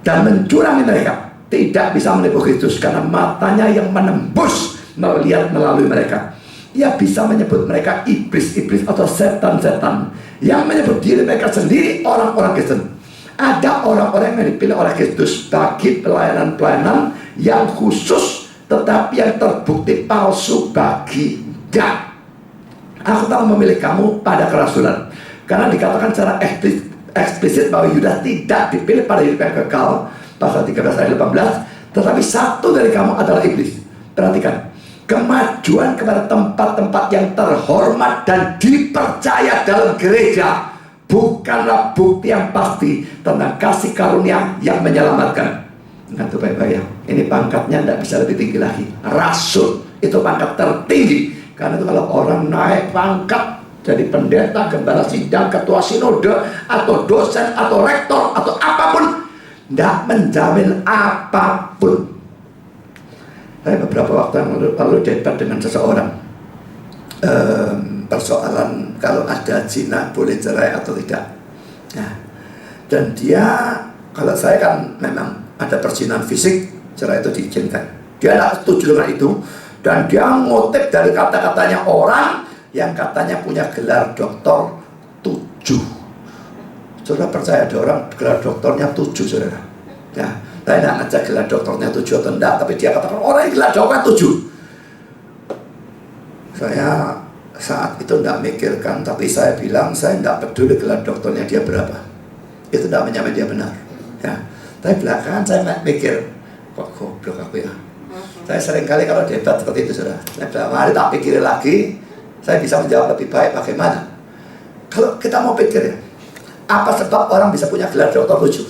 dan mencurangi mereka, tidak bisa menipu Kristus karena matanya yang menembus melihat melalui mereka. Ia bisa menyebut mereka iblis-iblis atau setan-setan yang menyebut diri mereka sendiri orang-orang Kristen. Ada orang-orang yang dipilih oleh Kristus bagi pelayanan-pelayanan yang khusus, tetapi yang terbukti palsu baginya. Aku telah memilih kamu pada kerasulan. Karena dikatakan secara eksplisit bahwa Yudas tidak dipilih pada hidup yang kekal, pasal 13 ayat 18, tetapi satu dari kamu adalah iblis. Perhatikan, kemajuan kepada tempat-tempat yang terhormat dan dipercaya dalam gereja bukanlah bukti yang pasti tentang kasih karunia yang menyelamatkan. Ingat tuh baik-baik ya, ini pangkatnya tidak bisa lebih tinggi lagi. Rasul itu pangkat tertinggi. Karena itu kalau orang naik pangkat jadi pendeta, gembala sidang, ketua sinode, atau dosen, atau rektor, atau apapun, tidak menjamin apapun. Saya beberapa waktu yang lalu debat dengan seseorang persoalan kalau ada zina boleh cerai atau tidak. Nah, dan dia, kalau saya kan memang ada perzinahan fisik, cerai itu diizinkan. Dia tidak setuju dengan itu, dan dia ngutip dari kata-katanya orang yang katanya punya gelar doktor 7. Saudara percaya ada orang gelar doktornya 7, saudara? Ya, saya tidak ngecek gelar doktornya 7 atau enggak, tapi dia katakan orang yang gelar doktornya 7. Saya saat itu tidak mikirkan, tapi saya bilang saya tidak peduli gelar doktornya dia berapa. Itu tidak menyamai dia benar. Ya, tapi belakangan saya mikir, kok goblok aku ya. Saya sering kali kalau debat seperti itu, saudara. Saya bilang, mari tak pikirin lagi. Saya bisa menjawab lebih baik bagaimana. Kalau kita mau pikir, apa sebab orang bisa punya gelar doktor 7?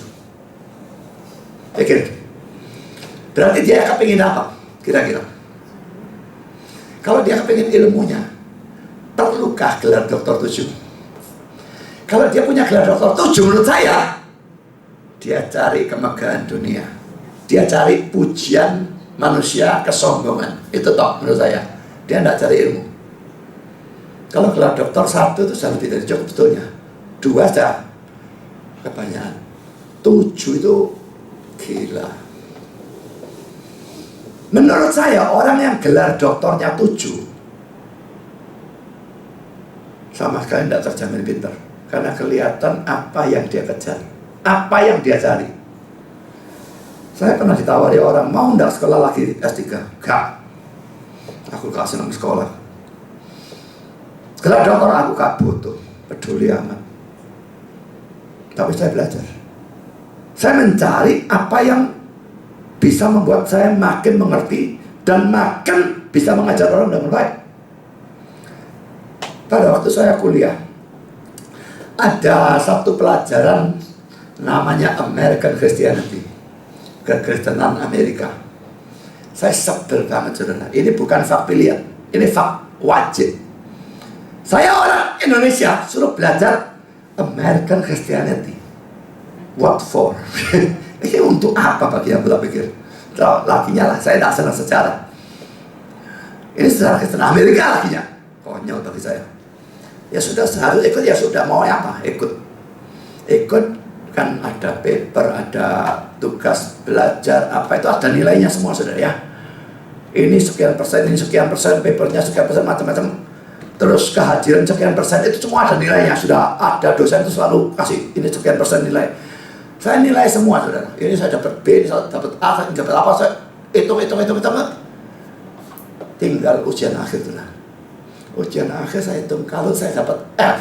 Pikir. Berarti dia kepingin apa? Kira-kira. Kalau dia kepingin ilmunya, perlukah gelar doktor 7? Kalau dia punya gelar doktor 7, menurut saya, dia cari kemegahan dunia. Dia cari pujian manusia, kesombongan. Itu toh menurut saya. Dia tidak cari ilmu. Kalau gelar doktor 1 itu sudah lebih dari cukup betulnya. 2 saja kebanyakan. 7 itu gila. Menurut saya orang yang gelar doktornya 7 sama sekali tidak terjamin pintar. Karena kelihatan apa yang dia kejar, apa yang dia cari. Saya pernah ditawari orang, mau tidak sekolah lagi S3? Gak. Aku gak senang sekolah. Gelar doktor aku gak butuh, peduli amat. Tapi saya belajar. Saya mencari apa yang bisa membuat saya makin mengerti dan makin bisa mengajar orang dengan baik. Pada waktu saya kuliah, ada satu pelajaran namanya American Christianity, kekristenan Amerika. Saya sebel banget, saudara. Ini bukan fak pilihan, ini fak wajib. Saya orang Indonesia suruh belajar American Christianity. What for? Ini untuk apa bagi yang belum pikir? Lakinya lah, saya tidak senang sejarah. Ini sejarah Kristen Amerika lakinya. Konyol bagi saya. Ya sudah, harus ikut, ya sudah, mau apa? Ikut. Ikut, kan ada paper, ada tugas belajar, apa itu ada nilainya semua, saudara ya. Ini sekian persen, ini sekian persen, papernya sekian persen, macam-macam. Terus kehadiran sekian persen, itu semua ada nilainya. Sudah ada dosen itu selalu kasih ini sekian persen nilai. Saya nilai semua, saudara. Ini saya dapat B, ini saya dapat A, saya dapat apa, saya hitung. Tinggal ujian akhir, saudara. Ujian akhir saya hitung, kalau saya dapat F,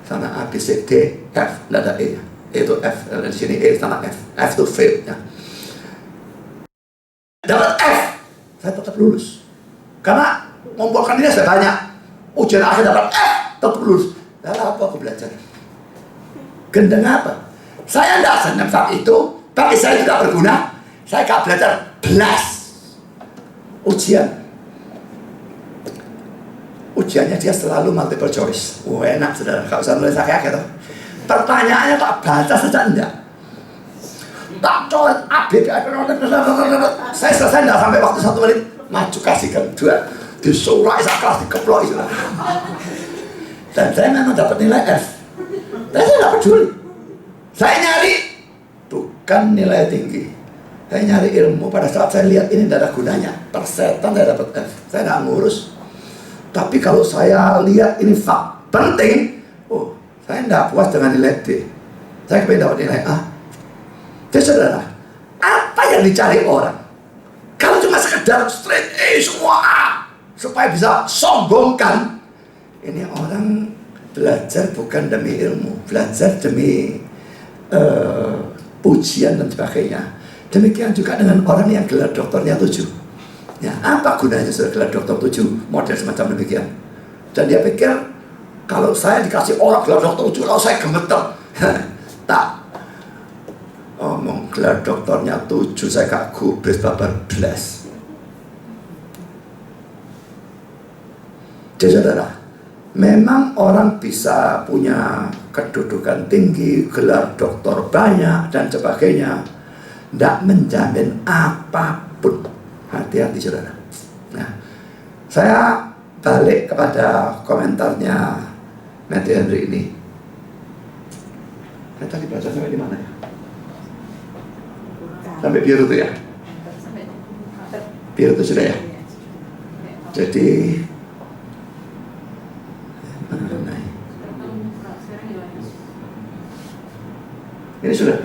sana A, B, C, D, F, tidak ada E. Itu F, di sini E, sana F. F itu fail, ya. Dapat F, saya tetap lulus. Karena mengumpulkan nilai sudah banyak. Ujian akhir dapat F, tetap lulus. Lalu apa aku belajar? Gendeng apa? Saya tidak senang saat itu, bagi saya tidak berguna. Saya gak belajar belas. Ujiannya dia selalu multiple choice. Enak, saudara, gak usah nulis akeh gitu. Pertanyaannya tak baca saja enggak. Tak coret A, B, saya selesai enggak sampai waktu 1 menit. Maju kasihkan 2. Disurai kelas dikeplok itu. Dan saya memang dapat nilai F. Tapi saya tidak peduli. Saya nyari bukan nilai tinggi. Saya nyari ilmu. Pada saat saya lihat ini tidak ada gunanya, persetan saya dapat F. Saya tidak ngurus. Tapi kalau saya lihat ini fak penting, saya tidak puas dengan nilai D. Saya ingin dapat nilai A. Jadi saudara, apa yang dicari orang? Kalau cuma sekedar straight A semua A, supaya bisa sombongkan. Ini orang belajar bukan demi ilmu, belajar demi pujian dan sebagainya. Demikian juga dengan orang yang gelar doktornya 7. Ya, apa gunanya sudah gelar doktor 7 model semacam demikian? Dan dia pikir kalau saya dikasih orang gelar doktor 7, kalau saya gemeter. Tak. Omong gelar doktornya 7, saya gak gubris babar belas. Jadi saudara, memang orang bisa punya kedudukan tinggi, gelar doktor banyak dan sebagainya, tidak menjamin apapun. Hati-hati saudara. Nah, saya balik kepada komentarnya Matthew Henry ini. Saya tadi baca sampai di mana ya? Sampai biru itu ya? Biru itu sudah ya? Jadi ini sudah.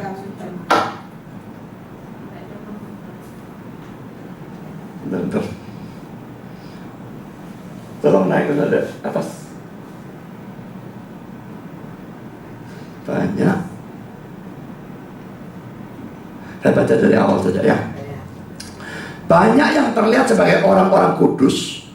Bentar. Tolong naik ke atas. Banyak. Saya baca dari awal saja ya. Banyak yang terlihat sebagai orang-orang kudus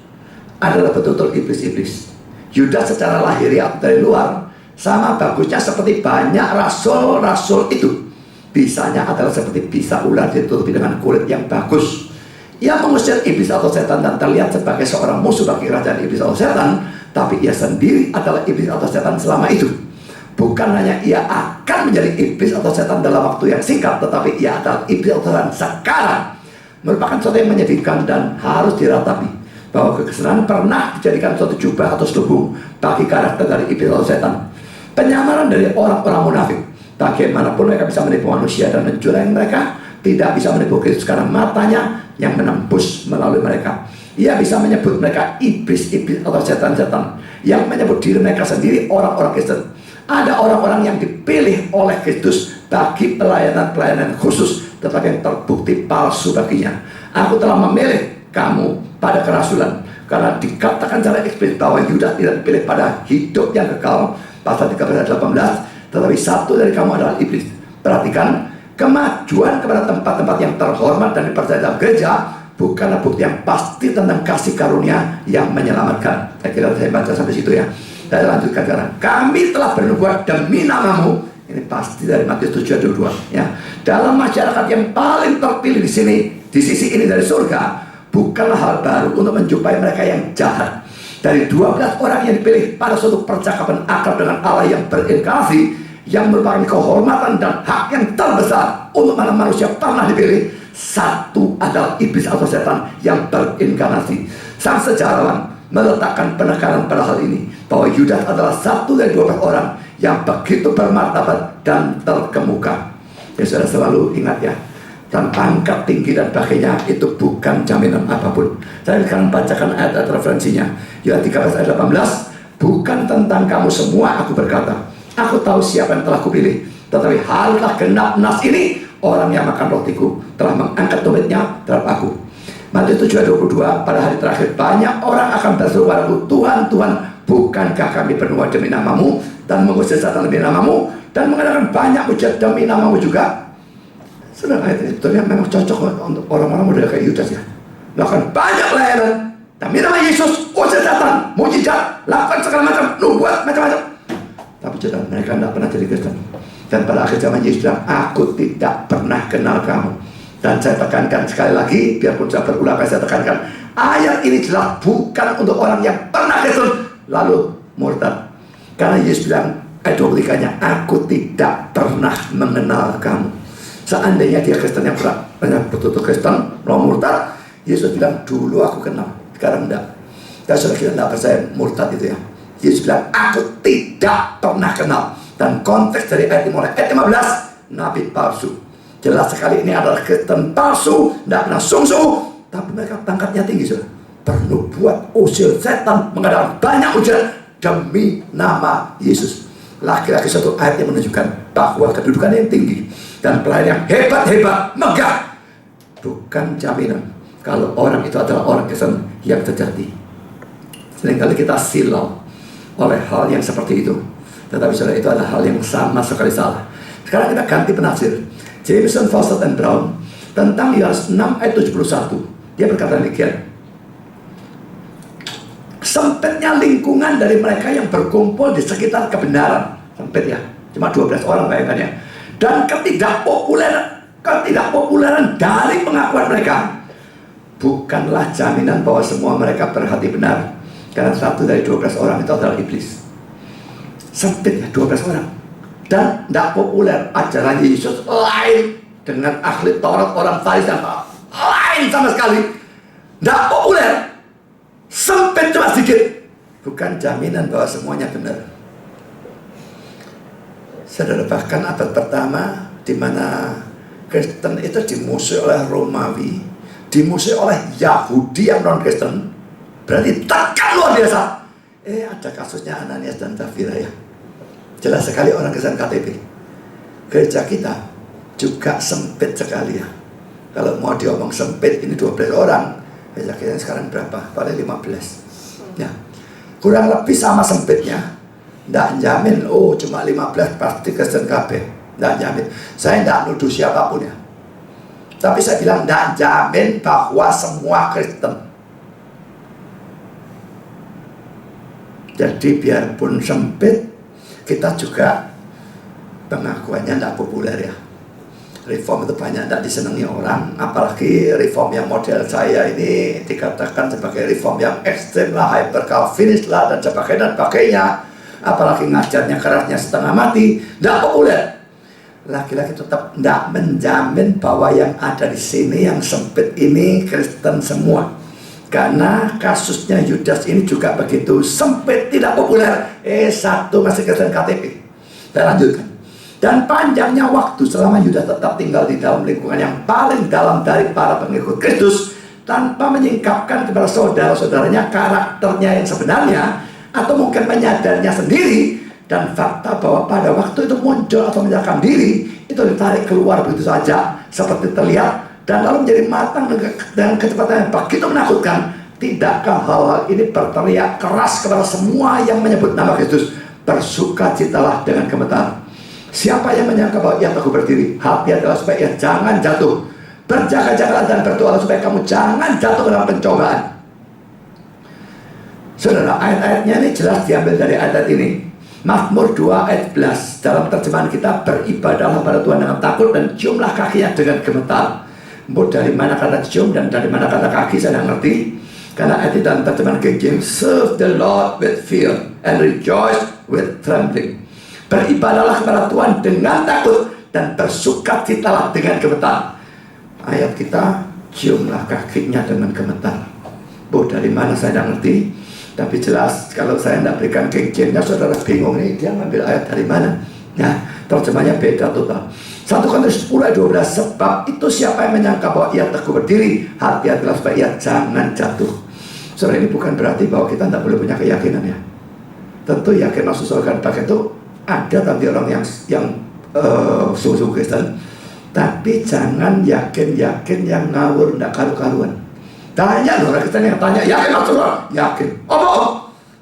adalah betul-betul iblis-iblis. Yudas secara lahiriah dari luar sama bagusnya seperti banyak rasul-rasul itu. Bisanya adalah seperti bisa ular ditutupi dengan kulit yang bagus. Ia mengusir iblis atau setan dan terlihat sebagai seorang musuh bagi kerajaan iblis atau setan, tapi ia sendiri adalah iblis atau setan selama itu. Bukan hanya ia akan menjadi iblis atau setan dalam waktu yang singkat, tetapi ia adalah iblis atau setan sekarang. Merupakan sesuatu yang menyedihkan dan harus diratapi bahwa kekesalan pernah dijadikan suatu jubah atau selubung bagi karakter dari iblis atau setan. Penyamaran dari orang-orang munafik. Bagaimanapun mereka bisa menipu manusia dan menjurang mereka, tidak bisa menipu Kristus karena matanya yang menembus melalui mereka. Ia bisa menyebut mereka iblis-iblis atau setan-setan yang menyebut diri mereka sendiri orang-orang Kristen. Ada orang-orang yang dipilih oleh Kristus bagi pelayanan-pelayanan khusus, tetapi yang terbukti palsu baginya. Aku telah memilih kamu pada kerasulan, karena dikatakan secara eksplisit bahwa Yudas tidak dipilih pada hidup yang kekal. Pasal 13 ayat 18, tetapi satu dari kamu adalah iblis. Perhatikan, kemajuan kepada tempat-tempat yang terhormat dan dipercaya dalam gereja bukanlah bukti yang pasti tentang kasih karunia yang menyelamatkan. Saya kira saya baca sampai situ ya. Saya lanjutkan sekarang. Kami telah bernubuat demi namamu. Ini pasti dari Matius 7 ayat 22 ya. Dalam masyarakat yang paling terpilih di sini, di sisi ini dari surga, bukanlah hal baru untuk menjumpai mereka yang jahat. Dari 12 orang yang dipilih pada suatu percakapan akrab dengan Allah yang berinkarnasi, yang merupakan kehormatan dan hak yang terbesar untuk mana manusia pernah dipilih, satu adalah iblis atau setan yang berinkarnasi. Sang sejarawan meletakkan penekanan pada hal ini, bahwa Yudas adalah satu dari 12 orang yang begitu bermartabat dan terkemuka. Ya sudah, selalu ingat ya, dan pangkat tinggi dan sebagainya itu bukan jaminan apapun. Saya akan bacakan ayat referensinya. Yohanes 13 ayat 18, bukan tentang kamu semua aku berkata, aku tahu siapa yang telah kupilih, tetapi haruslah genap nas ini, orang yang makan rotiku telah mengangkat tumitnya terhadap aku. Matius 7 ayat 22, pada hari terakhir banyak orang akan berseru padaku, Tuhan, Tuhan, bukankah kami bernubuat demi namamu dan mengusir setan demi namamu dan mengadakan banyak mujizat demi namamu juga? Saudara, ayat ini sebetulnya memang cocok untuk orang-orang model kayak Yudas ya. Melakukan banyak layanan demi nama Yesus, usir setan, mujizat, lakukan segala macam, nubuat macam-macam. Tapi saudara, mereka tidak pernah jadi Kristen. Dan pada akhir zaman Yesus bilang, aku tidak pernah kenal kamu. Dan saya tekankan sekali lagi, biarpun saya berulang kali saya tekankan, ayat ini jelas bukan untuk orang yang pernah Kristen lalu murtad. Karena Yesus bilang ayat 23-nya, aku tidak pernah mengenal kamu. Seandainya dia Kristen yang betul-betul Kristen, lalu murtad, Yesus bilang dulu aku kenal, sekarang enggak. Dan saudara kita tidak percaya murtad itu ya. Yesus bilang aku tidak pernah kenal. Dan konteks dari ayat mulai ayat 15, nabi palsu. Jelas sekali ini adalah Kristen palsu, tidak pernah sungguh, tapi mereka pangkatnya tinggi sudah. Bernubuat, usir setan, mengadakan banyak mujizat demi nama Yesus. Laki-laki satu ayat yang menunjukkan bahwa kedudukan yang tinggi dan pelayanan yang hebat-hebat, megah, bukan jaminan kalau orang itu adalah orang Kristen yang sejati. Seringkali kita silau oleh hal yang seperti itu. Tetapi saudara, itu adalah hal yang sama sekali salah. Sekarang kita ganti penafsir. Jamieson, Fausset, and Brown tentang Yohanes 6 ayat 71. Dia berkata demikian. Sempitnya lingkungan dari mereka yang berkumpul di sekitar kebenaran. Sempit ya, cuma 12 orang bayangkan ya. Dan ketidakpopuleran dari pengakuan mereka bukanlah jaminan bahwa semua mereka berhati benar. Karena satu dari 12 orang itu adalah iblis. Sempit ya, 12 orang. Dan tidak populer. Ajaran Yesus lain dengan ahli Taurat, orang Farisi, lain sama sekali. Tidak populer. Sempit cuma sedikit. Bukan jaminan bahwa semuanya benar. Saudara, bahkan abad pertama di mana Kristen itu dimusuhi oleh Romawi, dimusuhi oleh Yahudi yang non-Kristen, berarti tekan luar biasa. Ada kasusnya Ananias dan Safira ya. Jelas sekali orang Kristen KTP. Gereja kita juga sempit sekali ya. Kalau mau diomong sempit, ini 12 orang. Gereja kita sekarang berapa? Paling 15 ya. Kurang lebih sama sempitnya. Tidak jamin, cuma 15 pasti Kristen KB. Tidak jamin. Saya tidak nuduh siapapun ya. Tapi saya bilang tidak jamin bahwa semua Kristen. Jadi biarpun sempit, kita juga pengakuannya tidak populer ya. Reform itu banyak tidak disenangi orang. Apalagi reform yang model saya ini dikatakan sebagai reform yang ekstrem lah, hyper Calvinis lah, dan sebagainya. Apalagi ngajarnya kerasnya setengah mati, tidak populer. Laki-laki tetap tidak menjamin bahwa yang ada di sini yang sempit ini Kristen semua. Karena kasusnya Yudas ini juga begitu sempit, tidak populer. Satu masih Kristen KTP. Saya lanjutkan. Dan panjangnya waktu selama Yudas tetap tinggal di dalam lingkungan yang paling dalam dari para pengikut Kristus, tanpa menyingkapkan kepada saudara-saudaranya karakternya yang sebenarnya, atau mungkin menyadarinya sendiri, dan fakta bahwa pada waktu itu muncul atau menyerahkan diri, itu ditarik keluar begitu saja seperti terlihat, dan lalu menjadi matang dengan kecepatan yang begitu menakutkan. Tidakkah hal-hal ini berteriak keras kepada semua yang menyebut nama Kristus, bersukacitalah dengan gemetar. Siapa yang menyangka bahwa ia teguh berdiri, hati-hatilah supaya ia jangan jatuh. Berjaga-jagalah dan berdoalah supaya kamu jangan jatuh dalam pencobaan. Saudara, ayat-ayatnya ini jelas diambil dari ayat ini. Mazmur 2 ayat 11. Dalam terjemahan kita, beribadahlah pada Tuhan dengan takut dan ciumlah kakinya dengan gemetar. Dari mana kata cium dan dari mana kata kaki saya tidak ngerti. Karena ayat dalam terjemahan King James, serve the Lord with fear and rejoice with trembling. Beribadahlah kepada Tuhan dengan takut dan bersukacitalah dengan gemetar. Ayat kita, ciumlah kakinya dengan gemetar. Dari mana saya tidak ngerti. Tapi jelas kalau saya tidak berikan King James-nya, saudara bingung nih, dia ngambil ayat dari mana. Nah, terjemahnya beda total. 1 Korintus 10 ayat 12. Sebab itu siapa yang menyangka bahwa ia teguh berdiri, hati-hatilah supaya ia jangan jatuh. Saudara, ini bukan berarti bahwa kita tidak boleh punya keyakinan ya. Tentu yakin masuk surga pakai itu ada, tapi orang yang sungguh-sungguh Kristen. Tapi jangan yakin yang ngawur, tidak karu-karuan. Tanya loh, orang Kristen yang tanya, yakin masuk surga? Yakin.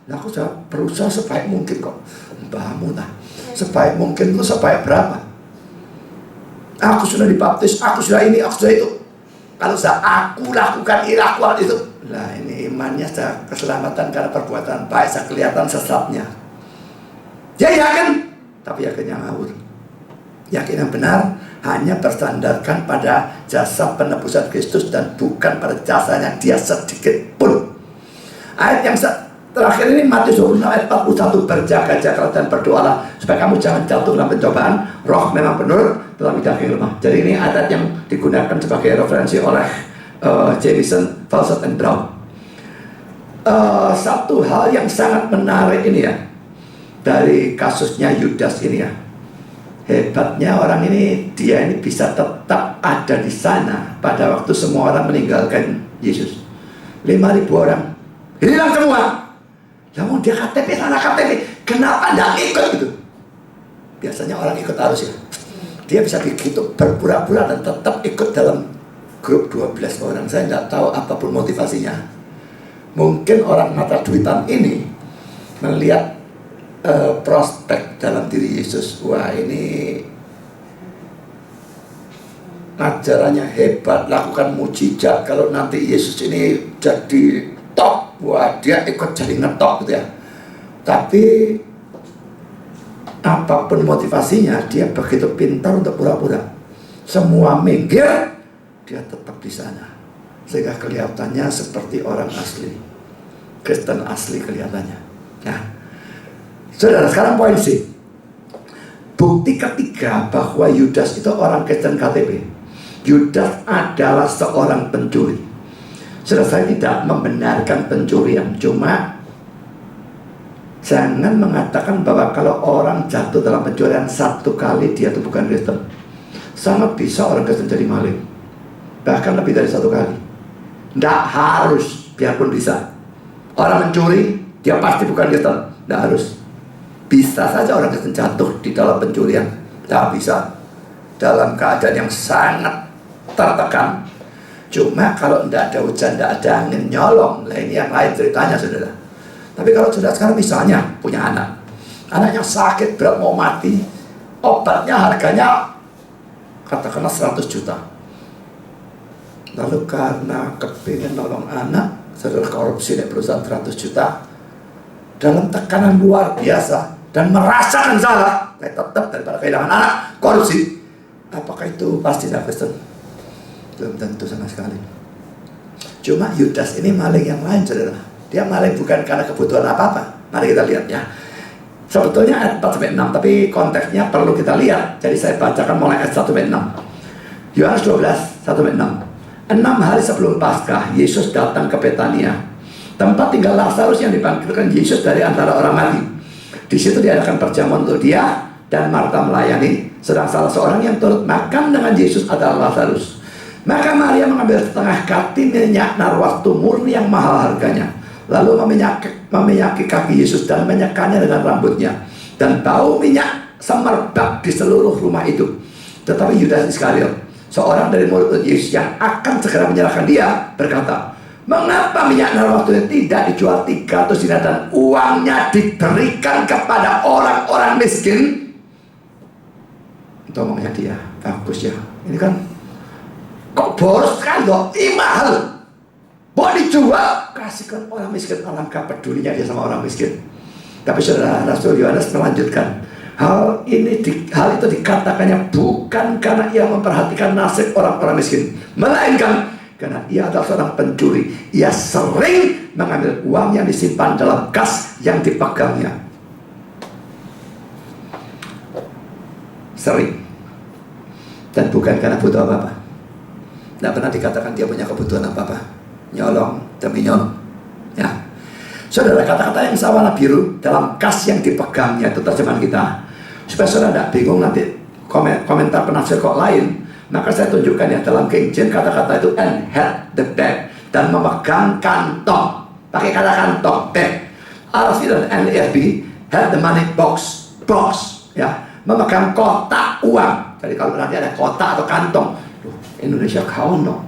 Nah, aku sudah berusaha sebaik mungkin kok. Mbahmu lah, sebaik mungkin itu sebaik berapa? Aku sudah dibaptis, aku sudah ini, aku sudah itu. Kalau saya aku lakukan ini, lakukan itu. Nah, ini imannya saya keselamatan karena perbuatan baik, saya kelihatan sesatnya. Dia yakin, tapi yakin yang ngawur. Yakin yang benar hanya bersandarkan pada jasa penebusan Kristus dan bukan pada jasanya dia sedikit pun. Ayat yang terakhir ini Matius 26 ayat 41. Berjaga-jagalah dan berdoalah supaya kamu jangan jatuh dalam pencobaan. Roh memang benar dalam daging lemah. Jadi ini ayat yang digunakan sebagai referensi oleh Jamieson, Fausset, and Brown. Satu hal yang sangat menarik ini ya, dari kasusnya Yudas ini ya. Hebatnya orang ini, dia ini bisa tetap ada di sana pada waktu semua orang meninggalkan Yesus. 5.000 orang hilang semua. Namun dia KTP sana KTP, kenapa tidak ikut gitu? Biasanya orang ikut arus ya. Dia bisa begitu berpura-pura dan tetap ikut dalam grup 12 orang. Saya tidak tahu apapun motivasinya. Mungkin orang mata duitan ini melihat prospek dalam diri Yesus. Wah, ini ajarannya hebat, lakukan mujizat. Kalau nanti Yesus ini jadi top, wah dia ikut jadi ngetop gitu ya. Tapi apapun motivasinya, dia begitu pintar untuk pura-pura. Semua minggir, dia tetap di sana. Sehingga kelihatannya seperti orang asli, Kristen asli kelihatannya. Nah, saudara, sekarang poin C. Bukti ketiga bahwa Yudas itu orang Kristen KTP. Yudas adalah seorang pencuri. Saudara, saya tidak membenarkan pencurian, cuma jangan mengatakan bahwa kalau orang jatuh dalam pencurian satu kali dia itu bukan Kristen. Sangat bisa orang Kristen jadi maling, bahkan lebih dari satu kali. Tidak harus, biarpun bisa. Orang mencuri, dia pasti bukan Kristen. Tidak harus. Bisa saja orang Kristen jatuh di dalam pencurian. Tidak bisa. Dalam keadaan yang sangat tertekan. Cuma kalau tidak ada hujan, tidak ada angin, nyolong, lah ini yang lain ceritanya, saudara. Tapi kalau saudara sekarang misalnya punya anak, anaknya sakit berat mau mati, obatnya harganya katakanlah 100 juta. Lalu karena kepingin nolong anak, saudara korupsi di perusahaan 100 juta, dalam tekanan luar biasa dan merasakan salah, tetap daripada kehilangan anak, korupsi. Apakah itu pasti tidak Kristen? Belum tentu sama sekali. Cuma Yudas ini maling yang lain, saudara. Dia maling bukan karena kebutuhan apa-apa. Mari kita lihat ya. Sebetulnya ayat 4-6, tapi konteksnya perlu kita lihat. Jadi saya bacakan mulai ayat 1-6. Yohanes 12, 1-6. 6 hari sebelum Paskah, Yesus datang ke Betania, tempat tinggal Lazarus yang dibangkitkan Yesus dari antara orang mati. Di situ diadakan perjamuan untuk dia dan Marta melayani. Sedang salah seorang yang turut makan dengan Yesus adalah Lazarus. Maka Maria mengambil setengah kati minyak narwastu murni yang mahal harganya, lalu meminyaki kaki Yesus dan menyekannya dengan rambutnya. Dan bau minyak semerbak di seluruh rumah itu. Tetapi Yudas Iskariot, seorang dari murid Yesus yang akan segera menyerahkan dia, berkata, mengapa minyak narwastu tidak dijual 300 dinar dan uangnya diberikan kepada orang-orang miskin? Itu omongnya dia. Bagus ya. Ini kan kok boros kan kok, ini mahal. Mau dijual, kasihkan orang miskin. Alangkah pedulinya dia sama orang miskin. Tapi saudara, Rasul Yohanes melanjutkan, hal itu dikatakannya bukan karena ia memperhatikan nasib orang-orang miskin, melainkan karena ia adalah seorang pencuri. Ia sering mengambil uang yang disimpan dalam kas yang dipegangnya. Sering. Dan bukan karena butuh apa-apa. Tidak pernah dikatakan dia punya kebutuhan apa-apa. Nyolong demi nyolong. Ya, saudara, kata-kata yang sawarna biru dalam kas yang dipegangnya itu terjemahan kita. Supaya saudara tidak bingung nanti komentar penafsir kok lain, maka saya tunjukkan ya, dalam King James kata-kata itu and had the bag, dan memegang kantong, pakai kata kantong, bag. RC dan NERB had the money box, ya, memegang kotak uang. Jadi kalau nanti ada kotak atau kantong, Indonesia kawan dong.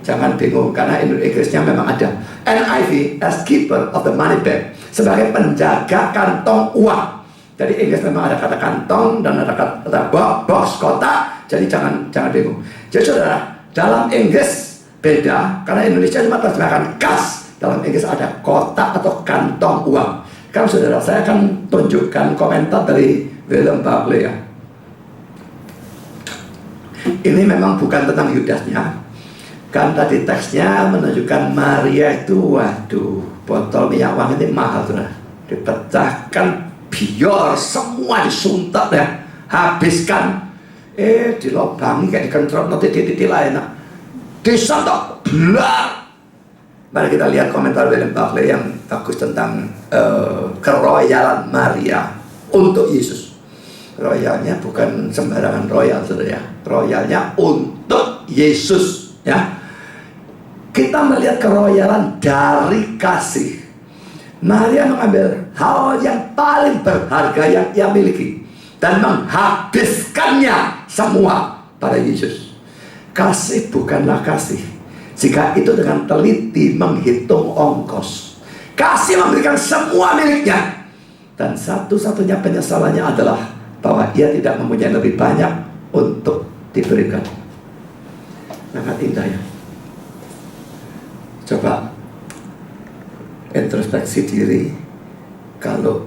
Jangan bingung karena Inggrisnya memang ada. NIV as keeper of the money bag, sebagai penjaga kantong uang. Jadi Inggris memang ada kata kantong dan ada kata box, kotak. Jadi jangan bingung. Jadi saudara, dalam Inggris beda karena Indonesia cuma terjemahkan kas. Dalam Inggris ada kotak atau kantong uang. Kan saudara, saya akan tunjukkan komentar dari William Barclay ya. Ini memang bukan tentang Yudasnya. Kan tadi teksnya menunjukkan Maria itu, waduh, botol minyak wangi ini mahal tuh, dipecahkan, biar semua disuntak ya, habiskan. Dilobangi kayak dikentrot nanti titik lain, disuntak, belar. Mari kita lihat komentar William Barclay yang bagus tentang keroyalan Maria untuk Yesus. Royalnya bukan sembarangan royal, saudara ya. Royalnya untuk Yesus, ya. Kita melihat keroyalan dari kasih. Maria mengambil hal yang paling berharga yang ia miliki dan menghabiskannya semua pada Yesus. Kasih bukanlah kasih Jika itu dengan teliti menghitung ongkos. Kasih memberikan semua miliknya. Dan satu-satunya penyesalannya adalah bahwa ia tidak mempunyai lebih banyak untuk diberikan. Sangat indah ya. Coba introspeksi diri. Kalau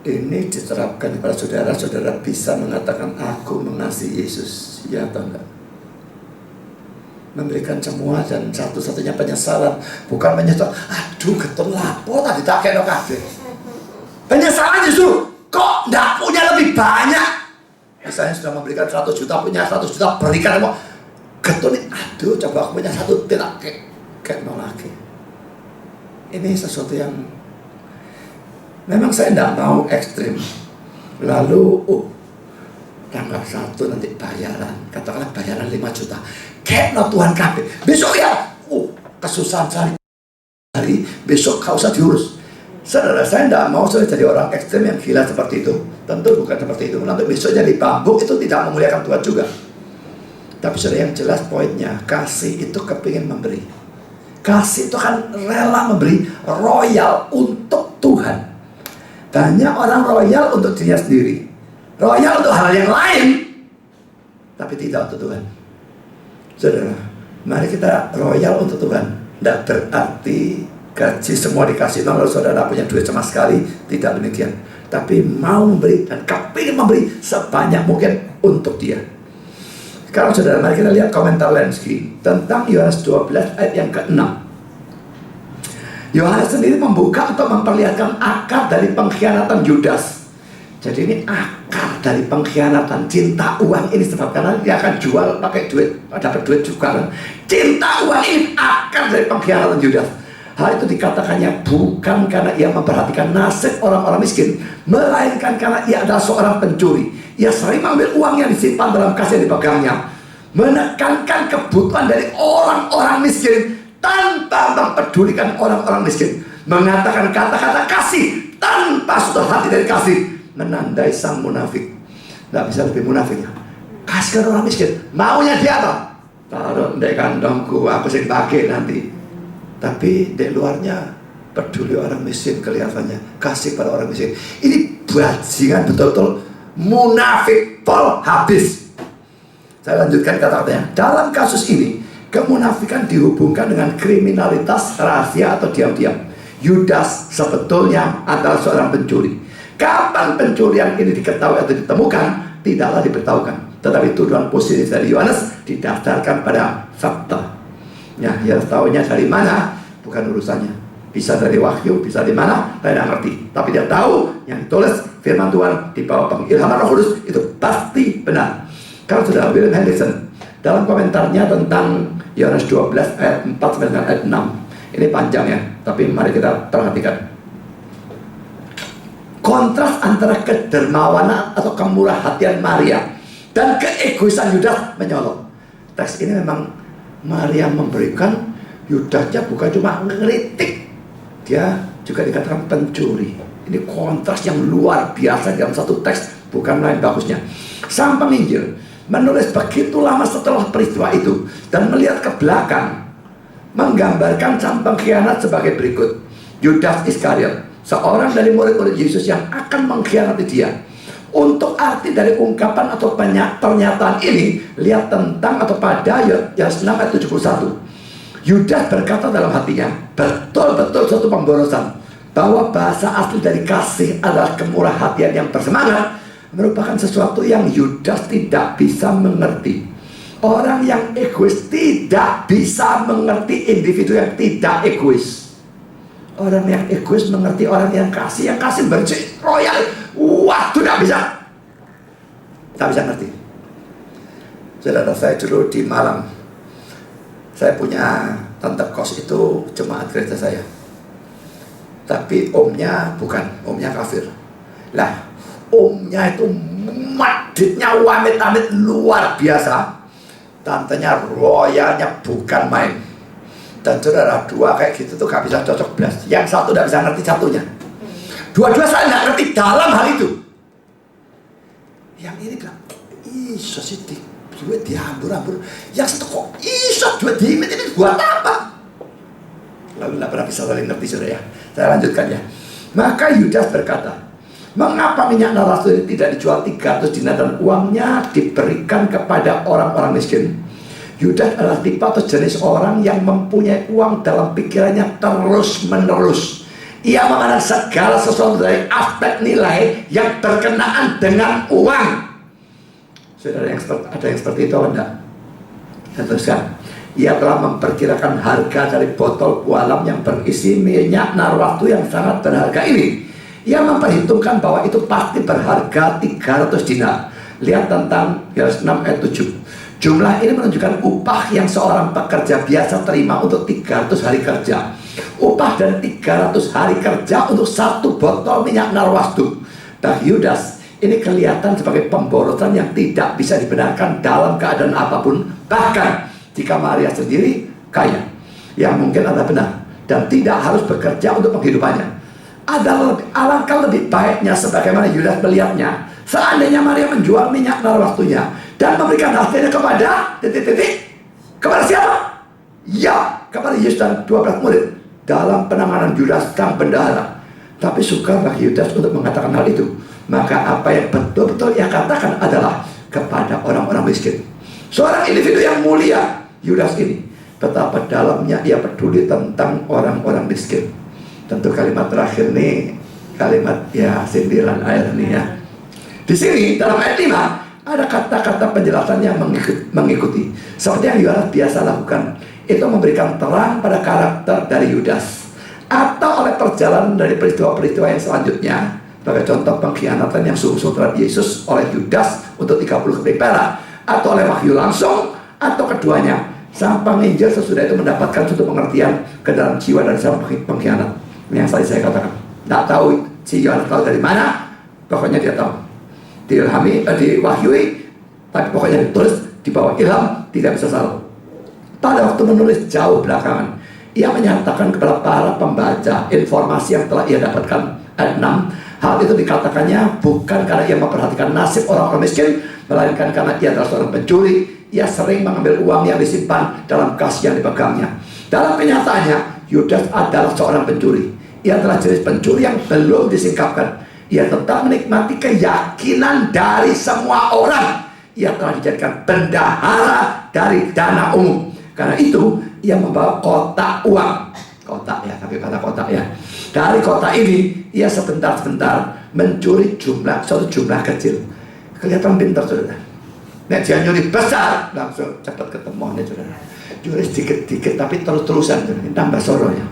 ini diterapkan kepada saudara, saudara bisa mengatakan aku mengasihi Yesus, ya atau enggak? Memberikan semua dan satu-satunya penyesalan bukan menyesal, aduh getun lapo tadi tak kena kabeh. Penyesalan justru kok enggak punya lebih banyak. Misalnya sudah memberikan 100 juta, punya 100 juta, berikan semua. Getun, aduh coba aku punya 1 tidak kayak mau lagi. Ini sesuatu yang memang saya tidak mau ekstrim. Lalu tanggal 1 nanti bayaran, katakanlah bayaran 5 juta. Kayak no Tuhan kabeh. Besok ya kesusahan sehari, besok gak usah diurus. Saudara, saya tidak mau saya jadi orang ekstrem yang gila seperti itu. Tentu bukan seperti itu. Nanti besok jadi bambuk itu tidak memuliakan Tuhan juga. Tapi saudara, yang jelas poinnya, kasih itu kepingin memberi. Kasih itu kan rela memberi, royal untuk Tuhan. Banyak orang royal untuk dirinya sendiri, royal untuk hal yang lain, tapi tidak untuk Tuhan. Saudara, mari kita royal untuk Tuhan. Tidak berarti gaji semua dikasih, lalu saudara punya duit sama sekali. Tidak demikian. Tapi mau memberi dan kepingin memberi sebanyak mungkin untuk Dia. Sekarang saudara, mari kita lihat komentar Lenski tentang Yohanes 12 ayat yang ke-6. Yohanes sendiri membuka untuk memperlihatkan akar dari pengkhianatan Yudas. Jadi ini akar dari pengkhianatan. Cinta uang ini sebab karena dia akan jual pakai duit, dapat duit juga. Cinta uang ini akar dari pengkhianatan Yudas. Hal itu dikatakannya bukan karena ia memperhatikan nasib orang-orang miskin, melainkan karena ia adalah seorang pencuri. Ia sering mengambil uang yang disimpan dalam kas yang dipegangnya, menekankan kebutuhan dari orang-orang miskin tanpa mempedulikan orang-orang miskin, mengatakan kata-kata kasih tanpa sudah hati dari kasih, menandai sang munafik. Tidak bisa lebih munafiknya. Kasih ke orang miskin, maunya dia apa? Taruh di kantongku, aku sing pakai nanti. Tapi di luarnya peduli orang miskin kelihatannya, kasih pada orang miskin. Ini bajingan betul-betul munafik pol habis. Saya lanjutkan kata-katanya. Dalam kasus ini, kemunafikan dihubungkan dengan kriminalitas rahasia atau diam-diam. Yudas sebetulnya adalah seorang pencuri. Kapan pencurian ini diketahui atau ditemukan, tidaklah diberitahukan. Tetapi tuduhan positif dari Yohanes didasarkan pada fakta. Ya, dia tahunya dari mana, bukan urusannya. Bisa dari wahyu, bisa di mana, saya tidak ngerti. Tapi dia tahu yang ditulis firman Tuhan di bawah pengilhaman Roh Kudus itu pasti benar. Kalau sudah William Henderson dalam komentarnya tentang Yohanes 12 ayat 4 sampai ayat 6. Ini panjang ya, tapi mari kita perhatikan. Kontras antara kedermawanan atau kemurah hatian Maria dan keegoisan Yudas menyolok. Teks ini memang Maria memberikan, Yudasnya bukan cuma ngeritik, dia juga dikatakan pencuri. Ini kontras yang luar biasa dalam satu teks, bukan lain bagusnya. Sang penginjil menulis begitu lama setelah peristiwa itu dan melihat ke belakang, menggambarkan sang pengkhianat sebagai berikut. Yudas Iskariot, seorang dari murid-murid Yesus yang akan mengkhianati dia. Untuk arti dari ungkapan atau pernyataan ini, lihat tentang atau pada Yohanes 6 ayat 71. Yudas berkata dalam hatinya, betul-betul suatu pemborosan, bahwa bahasa asli dari kasih adalah kemurah hatian yang bersemangat, merupakan sesuatu yang Yudas tidak bisa mengerti. Orang yang egois tidak bisa mengerti individu yang tidak egois. Orang yang egois mengerti orang yang kasih bersih, royal. Wah, itu tidak bisa. Tidak bisa ngerti. Saudara, saya dulu di Malang, saya punya tante kos itu jemaat gereja saya. Tapi omnya bukan, omnya kafir. Lah, omnya itu maditnya wamit-amit luar biasa. Tantenya royalnya bukan main. Dan saudara, dua kayak gitu tuh gak bisa cocok belas. Yang satu gak bisa ngerti satunya. Dua-dua saya gak ngerti dalam hal itu. Yang ini bilang, iso sih duit dihambur-hambur. Yang satu kok iso Yesus dua dimet ini buat apa? Lalu tidak pernah bisa saling ngerti, saudara ya. Saya lanjutkan ya. Maka Yudas berkata, mengapa minyak narwastu ini tidak dijual 300 dinar dan uangnya diberikan kepada orang-orang miskin? Yudas adalah tipe atau jenis orang yang mempunyai uang dalam pikirannya terus-menerus. Ia memandang segala sesuatu dari aspek nilai yang berkenaan dengan uang. Saudara, ada yang seperti itu atau enggak? Saya teruskan. Ia telah memperkirakan harga dari botol pualam yang berisi minyak narwastu yang sangat berharga ini. Ia memperhitungkan bahwa itu pasti berharga 300 dinar. Lihat tentang Yohanes 6 ayat 7. Jumlah ini menunjukkan upah yang seorang pekerja biasa terima untuk 300 hari kerja. Upah dan 300 hari kerja untuk satu botol minyak narwastu. Bagi Yudas, ini kelihatan sebagai pemborosan yang tidak bisa dibenarkan dalam keadaan apapun. Bahkan jika Maria sendiri kaya, yang mungkin adalah benar, dan tidak harus bekerja untuk penghidupannya. Alangkah lebih baiknya sebagaimana Yudas melihatnya, seandainya Maria menjual minyak narwastunya dan memberikan hasilnya kepada kepada siapa? Ya, kepada Yesus dan 12 murid dalam penanganan Yudas sang bendahara. Tapi suka bagi Yudas untuk mengatakan hal itu. Maka apa yang betul-betul ia katakan adalah kepada orang-orang miskin. Seorang individu yang mulia, Yudas ini, betapa dalamnya ia peduli tentang orang-orang miskin. Tentu kalimat terakhir nih, kalimat ya sindiran air nih ya. Di sini dalam ayat 5 ada kata-kata penjelasan yang mengikuti. Seperti yang Yohanes biasa lakukan, itu memberikan terang pada karakter dari Yudas, atau oleh perjalanan dari peristiwa-peristiwa yang selanjutnya. Sebagai contoh pengkhianatan yang sungguh-sungguh terhadap Yesus oleh Yudas untuk 30 keping perak, atau oleh wahyu langsung, atau keduanya. Sang penginjil sesudah itu mendapatkan suatu pengertian ke dalam jiwa dari sang pengkhianat. Yang tadi saya katakan, tidak tahu si Yohanes tahu dari mana, pokoknya dia tahu. Diilhami, diwahyui, tapi pokoknya ditulis di bawah ilham, tidak bisa salah. Pada waktu menulis jauh belakangan, ia menyatakan kepada para pembaca informasi yang telah ia dapatkan. Ayat 6, hal itu dikatakannya bukan karena ia memperhatikan nasib orang-orang miskin, melainkan karena ia adalah seorang pencuri. Ia sering mengambil uang yang disimpan dalam kas yang dipegangnya. Dalam kenyataannya, Yudas adalah seorang pencuri. Ia adalah jenis pencuri yang belum disingkapkan. Ia tetap menikmati keyakinan dari semua orang. Ia telah dijadikan bendahara dari dana umum. Karena itu, ia membawa kotak uang. Kotak ya, tapi kata kotak ya. Dari kotak ini, ia sebentar-sebentar mencuri suatu jumlah kecil. Kelihatan pintar, saudara. Nek dia nyuri besar, langsung cepat ketemu nih, saudara. Nyuri sedikit-sedikit, tapi terus-terusan, tambah soronya.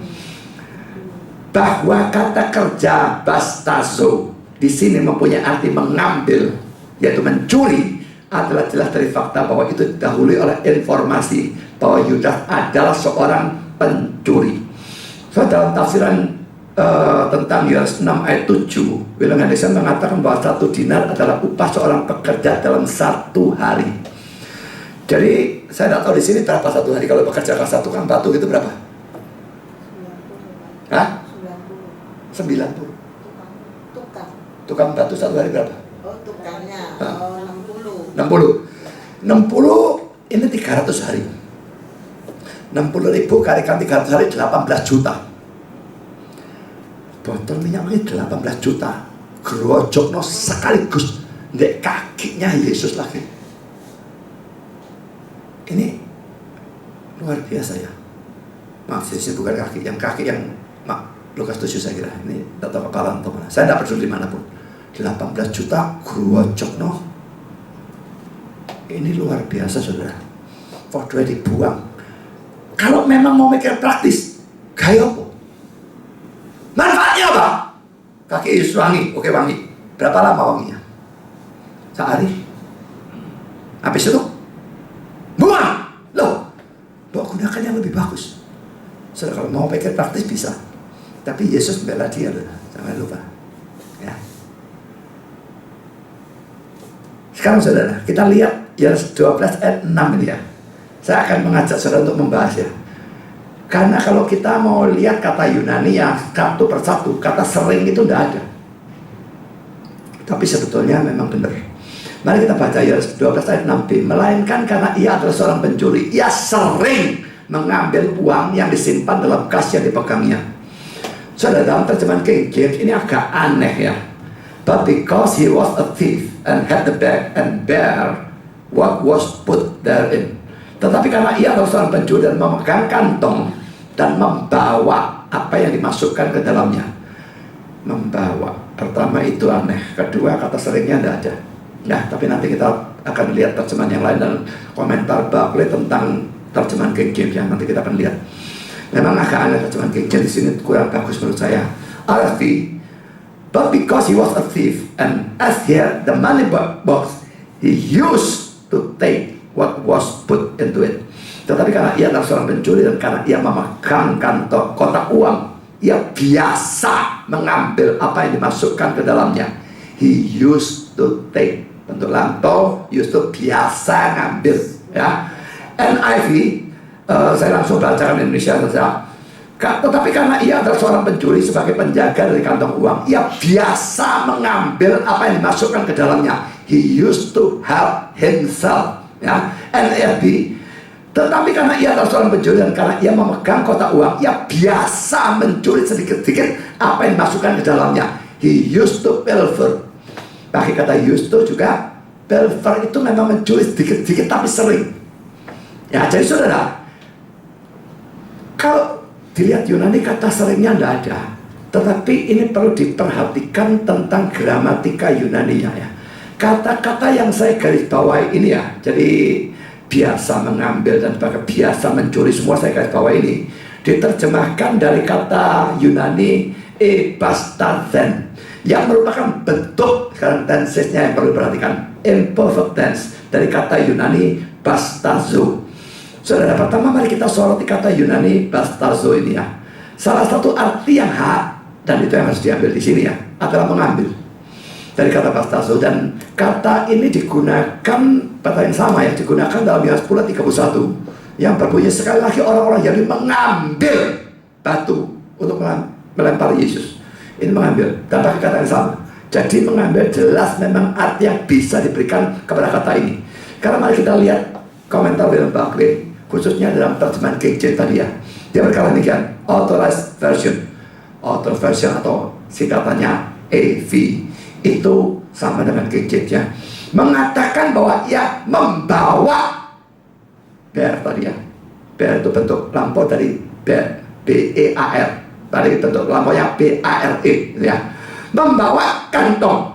Bahwa kata kerja bastazo di sini mempunyai arti mengambil, yaitu mencuri, adalah jelas dari fakta bahwa itu didahului oleh informasi bahwa Yudas adalah seorang pencuri. So, dalam tafsiran tentang Yohanes 6 ayat 7, William Hendriksen mengatakan bahwa 1 dinar adalah upah seorang pekerja dalam 1 hari. Jadi saya tidak tahu di sini berapa 1 hari. Kalau bekerja kelas tukang batu itu berapa? 90. Hah? 90. Tukang batu 1 hari berapa? Oh, tukangnya 60. 60 ini 300 hari. 60.000 kalikan 300 hari 18 juta. Botol minyak ini 18 juta. Grojokno sekaligus ndek kakinya Yesus lagi. Ini luar biasa ya. Maaf, saya bukan kaki, yang Lukas 7 saya kira. Ini data kepala atau mana. Saya tidak peduli dimanapun. 18 juta grojokno. Ini luar biasa, saudara. Fotonya dibuang. Kalau memang mau mikir praktis, gaya apa? Manfaatnya apa? Kaki Yesus wangi, oke wangi. Berapa lama wanginya? Sehari. Habis itu buang. Loh, gunakan yang lebih bagus. Saudara, kalau mau pikir praktis bisa. Tapi Yesus membela dia, jangan lupa. Ya. Sekarang saudara, kita lihat Yohanes 12 ayat 6 ini ya. Saya akan mengajak saudara untuk membahas ya. Karena kalau kita mau lihat kata Yunani yang satu persatu, kata sering itu tidak ada. Tapi sebetulnya memang benar. Mari kita baca Yohanes 12 ayat 6b. Melainkan karena ia adalah seorang pencuri, ia sering mengambil uang yang disimpan dalam kas yang dipegangnya. Saudara, dalam terjemahan King James ini agak aneh ya. But because he was a thief and had the bag and bear what was put therein. Tetapi karena ia adalah seorang pencuri dan memegang kantong dan membawa apa yang dimasukkan ke dalamnya. Membawa. Pertama itu aneh. Kedua, kata seringnya tidak ada. Nah, tapi nanti kita akan lihat terjemahan yang lain dan komentar Barclay tentang terjemahan King James yang nanti kita akan lihat. Memang agak aneh terjemahan King James di sini, kurang bagus menurut saya. RSV. But because he was a thief and as he had the money box, he used to take what was put into it. Tetapi karena ia adalah seorang pencuri dan karena ia memegang kantong kotak uang, ia biasa mengambil apa yang dimasukkan ke dalamnya. He used to take, bentuk lampau, used to biasa ngambil, ya. NIV, saya langsung bacakan Indonesia saja. Tetapi karena ia adalah seorang pencuri sebagai penjaga dari kantong uang, ia biasa mengambil apa yang dimasukkan ke dalamnya. He used to help himself, ya. NIV, tetapi karena ia adalah seorang pencuri dan karena ia memegang kotak uang, ia biasa mencuri sedikit-sedikit apa yang dimasukkan ke dalamnya. He used to pilfer. Pakai kata used to juga, pilfer itu memang mencuri sedikit-sedikit tapi sering. Ya, jadi saudara, kalau dilihat Yunani kata seringnya tidak ada, tetapi ini perlu diperhatikan tentang gramatika Yunaninya ya. Kata-kata yang saya garis bawahi ini ya, jadi biasa mengambil dan biasa mencuri, semua saya garis bawah ini diterjemahkan dari kata Yunani ebastazen yang merupakan bentuk, sekarang tensesnya yang perlu diperhatikan, imperfect tense dari kata Yunani bastazo. Saudara, pertama mari kita soroti kata Yunani bastazo ini ya. Salah satu arti yang hak, dan itu yang harus diambil di sini ya, adalah mengambil dari kata bastazo. Dan kata ini digunakan, kata yang sama ya, digunakan dalam Yohanes 10:31 yang berbunyi sekali lagi orang-orang Yahudi mengambil batu untuk melempar Yesus. Ini mengambil, dan pakai kata yang sama. Jadi mengambil jelas memang arti yang bisa diberikan kepada kata ini. Karena mari kita lihat komentar William Barclay, khususnya dalam terjemahan King James tadi ya. Dia berkata demikian, authorized version, author version atau singkatannya AV, itu sama dengan King James ya, mengatakan bahwa ia membawa bear tadi ya. Bear itu bentuk lampau dari bear, B-E-A-R, tadi bentuk lampaunya B-A-R-E ya. Membawa kantong,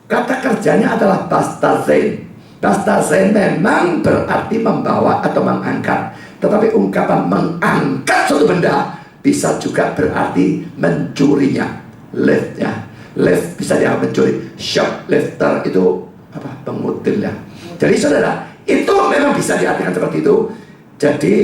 kata kerjanya adalah bastazein. Bastazein memang berarti membawa atau mengangkat, tetapi ungkapan mengangkat suatu benda bisa juga berarti mencurinya. Lift ya, lift bisa dianggap mencuri. Shoplifter itu apa? Pengutil ya. Jadi saudara, itu memang bisa diartikan seperti itu. Jadi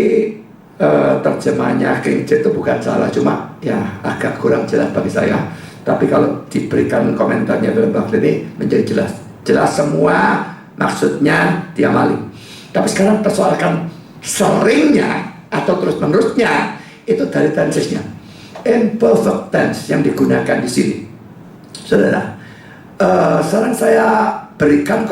terjemahnya King James itu bukan salah, cuma ya agak kurang jelas bagi saya. Tapi kalau diberikan komentarnya dalam Barclay ini menjadi jelas. Jelas semua maksudnya dia maling. Tapi sekarang persoalkan seringnya atau terus menerusnya itu dari tensesnya. Imperfect tense yang digunakan di sini. Saudara, sekarang saya berikan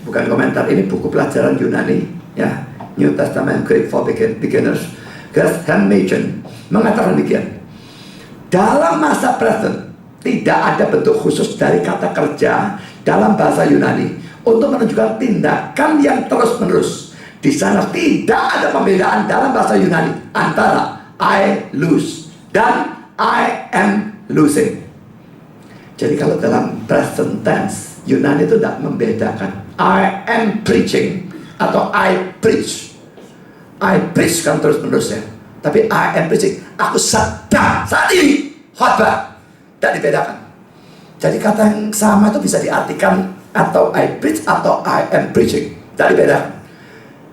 bukan komentar, ini buku pelajaran Yunani ya, New Testament Greek for Beginners, Graham Machen mengatakan demikian. Dalam masa present tidak ada bentuk khusus dari kata kerja dalam bahasa Yunani untuk menunjukkan tindakan yang terus-menerus. Di sana tidak ada pembedaan dalam bahasa Yunani antara I lose dan I am losing. Jadi kalau dalam present tense Yunani itu tidak membedakan I am preaching atau I preach. I preach kan terus-menerus ya. Tapi I am preaching, aku sedang saat ini khotbah, tidak dibedakan. Jadi kata yang sama itu bisa diartikan atau I preach atau I am preaching, tidak dibedakan.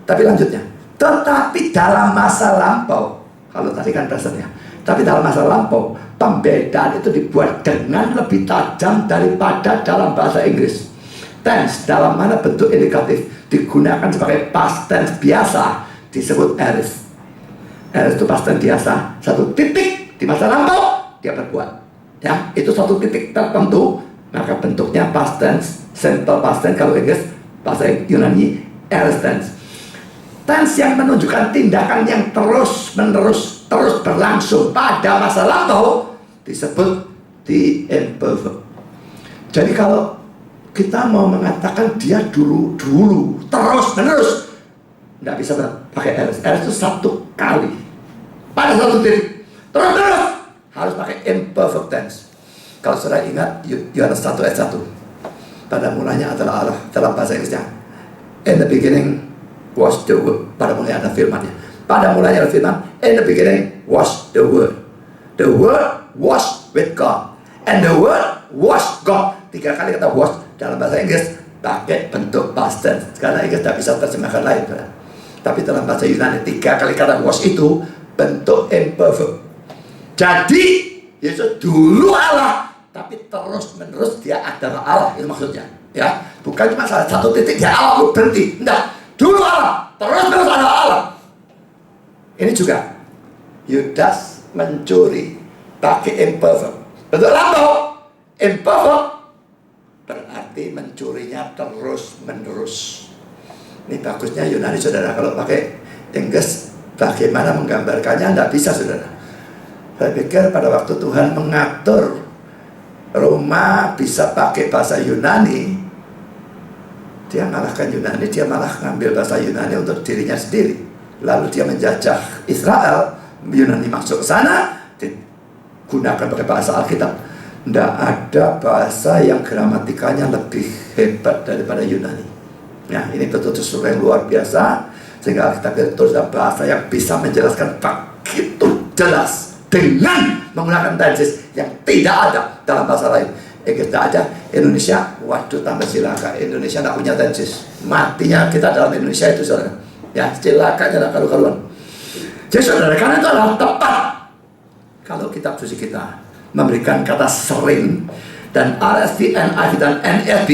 Tapi lanjutnya, tetapi dalam masa lampau, kalau tadi kan present ya, tapi dalam masa lampau pembedaan itu dibuat dengan lebih tajam daripada dalam bahasa Inggris. Tense dalam mana bentuk indikatif digunakan sebagai past tense biasa disebut aorist. Aorist itu past tense biasa, satu titik di masa lampau dia berbuat ya, itu satu titik tertentu, maka bentuknya past tense, simple past tense kalau Inggris Bahasa Yunani aorist tense. Tense yang menunjukkan tindakan yang terus berlangsung pada masa lampau disebut the imperfect. Jadi kalau kita mau mengatakan dia dulu terus menerus, nggak bisa pakai aorist. Aorist itu satu kali pada satu titik, terus harus pakai imperfect tense. Kalau saudara ingat Yohanes 1 ayat 1, pada mulanya adalah Allah, dalam bahasa Inggrisnya in the beginning was the word. Pada mulanya ada firman-Nya. Pada mulanya ada firman. In the beginning was the word. The word was with God. And the word was God. 3 kali kata was dalam bahasa Inggris pakai bentuk past tense. Karena Inggris tidak bisa terjemahkan lain. Tapi dalam bahasa Yunani 3 kali kata was itu bentuk imperfect. Jadi Yesus dulu Allah, tapi terus menerus dia adalah Allah. Itu maksudnya. Ya, bukan cuma salah satu titik dia Allah berhenti. Enggak. Dulu Allah, terus ada Allah. Ini juga Yudas mencuri pakai imperfect. Betul lampau. Imperfect berarti mencurinya terus menerus. Ini bagusnya Yunani saudara. Kalau pakai Inggris bagaimana menggambarkannya tidak bisa saudara. Saya pikir pada waktu Tuhan mengatur Roma bisa pakai bahasa Yunani, dia ngalahkan Yunani, dia malah ngambil bahasa Yunani untuk dirinya sendiri. Lalu dia menjajah Israel, Yunani masuk ke sana, digunakan pakai bahasa Alkitab. Tidak ada bahasa yang gramatikanya lebih hebat daripada Yunani. Ya, ini betul-betul sesuatu yang luar biasa, sehingga Alkitab itu adalah bahasa yang bisa menjelaskan begitu jelas dengan menggunakan tenses yang tidak ada dalam bahasa lain. Inggris tidak ada, Indonesia, waduh tambah cilaka. Indonesia tidak punya tenses. Matinya kita dalam Indonesia itu saudara. Ya, cilakanya tidak karu-karuan. Jadi saudara, karena itu adalah tepat kalau kitab suci kita memberikan kata sering, dan RSV, NIV, dan NLB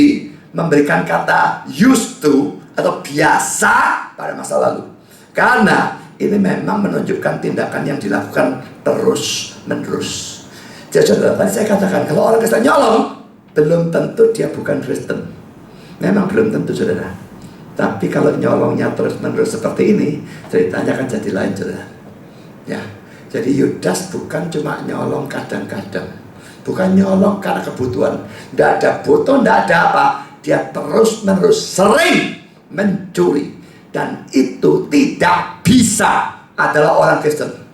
memberikan kata used to atau biasa pada masa lalu. Karena ini memang menunjukkan tindakan yang dilakukan terus menerus. Jadi saudara, tadi saya katakan kalau orang Kristen nyolong, belum tentu dia bukan Kristen. Memang belum tentu saudara. Tapi kalau nyolongnya terus menerus seperti ini, ceritanya akan jadi lain saudara. Ya, jadi Yudas bukan cuma nyolong kadang-kadang, bukan nyolong karena kebutuhan. Tidak ada butuh, tidak ada apa. Dia terus menerus sering mencuri, dan itu tidak bisa adalah orang Kristen.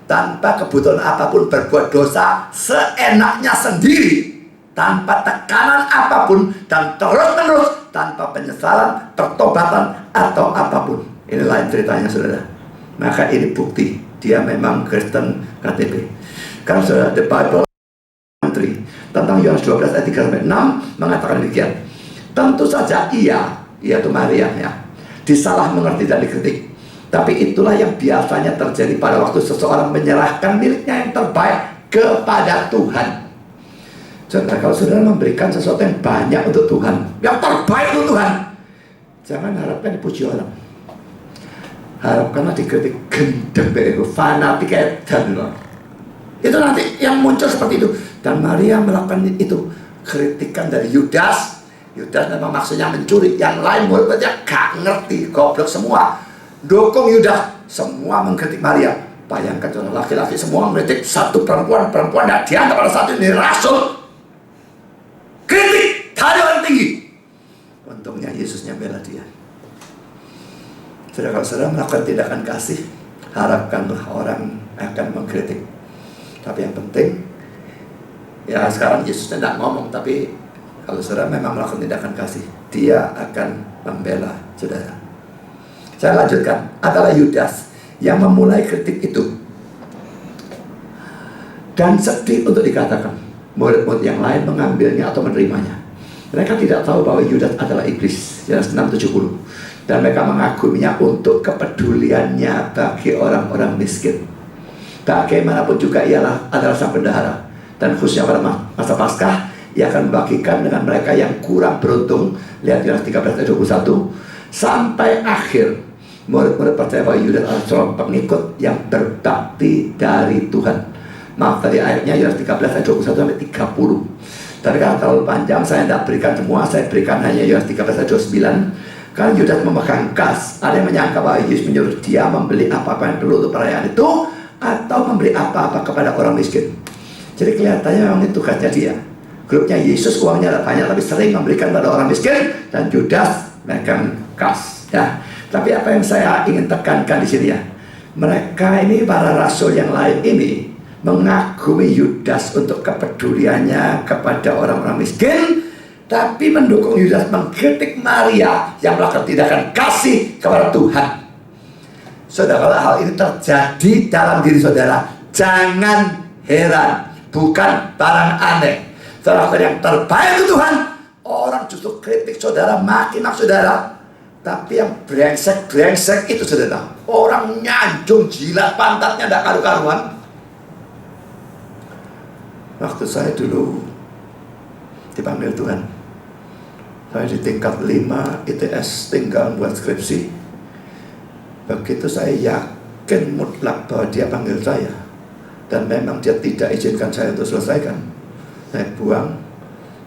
Tanpa kebutuhan apapun berbuat dosa seenaknya sendiri, tanpa tekanan apapun, dan terus-menerus tanpa penyesalan, pertobatan, atau apapun. Ini lain ceritanya saudara. Maka ini bukti dia memang Kristen KTP. Karena saudara, the Bible tentang Yohanes 12 ayat 3-6 mengatakan demikian. Tentu saja ia itu Maria ya, disalah mengerti dan dikritik. Tapi itulah yang biasanya terjadi pada waktu seseorang menyerahkan miliknya yang terbaik kepada Tuhan. Saudara, kalau saudara memberikan sesuatu yang banyak untuk Tuhan, yang terbaik untuk Tuhan, jangan harapkan dipuji orang. Harapkanlah dikritik, gendeng bego, fanatik edan. Itu nanti yang muncul seperti itu. Dan Maria melakukan itu. Kritikan dari Yudas. Yudas memang maksudnya mencuri. Yang lain murid-muridnya gak ngerti, goblok semua. Dukung Yudas, semua mengkritik Maria. Bayangkan saudara, laki-laki semua mengkritik satu perempuan tidak dianggap pada saat ini rasul. Kritik dari orang tinggi. Untungnya Yesusnya bela dia. Saudara, kalau saudara melakukan tindakan kasih, harapkanlah orang akan mengkritik. Tapi yang penting, ya sekarang Yesusnya tidak ngomong, tapi kalau saudara memang melakukan tindakan kasih, dia akan membela saudara. Saya lanjutkan, adalah Yudas yang memulai kritik itu. Dan sedih untuk dikatakan, murid-murid yang lain mengambilnya atau menerimanya. Mereka tidak tahu bahwa Yudas adalah iblis, Yohanes 6:70. Dan mereka mengaguminya untuk kepeduliannya bagi orang-orang miskin. Bagaimanapun juga ialah adalah sang bendahara. Dan khususnya pada masa Paskah, ia akan membagikan dengan mereka yang kurang beruntung. Lihat Yohanes 13:21. Sampai akhir, murid-murid percaya bahwa Yudas adalah seorang pengikut yang berbakti dari Tuhan. Maaf, tadi ayatnya Yohanes 13:21-30. Tapi kalau terlalu panjang, saya tidak berikan semua. Saya berikan hanya Yohanes 13 ayat 29. Karena Yudas memegang kas. Ada yang menyangka bahwa Yesus menyuruh dia membeli apa-apa yang perlu untuk perayaan itu, atau memberi apa-apa kepada orang miskin. Jadi kelihatannya memang itu tugasnya dia. Grupnya Yesus uangnya ada banyak, tapi sering memberikan pada orang miskin, dan Yudas memegang kas. Ya. Tapi apa yang saya ingin tekankan di sini ya, mereka ini, para rasul yang lain ini, mengagumi Yudas untuk kepeduliannya kepada orang-orang miskin, tapi mendukung Yudas mengkritik Maria yang melakukan tindakan kasih kepada Tuhan. Saudara, kalau hal ini terjadi dalam diri saudara, jangan heran, bukan barang aneh. Saudara, yang terbaik itu Tuhan, orang justru kritik saudara, maki-maki saudara. Tapi yang brengsek itu saudara, orang nyanjung, jilat pantatnya tidak karu-karuan. Waktu saya dulu dipanggil Tuhan, saya di tingkat 5 ITS tinggal buat skripsi. Begitu saya yakin mutlak bahwa dia panggil saya, dan memang dia tidak izinkan saya untuk selesaikan, saya buang,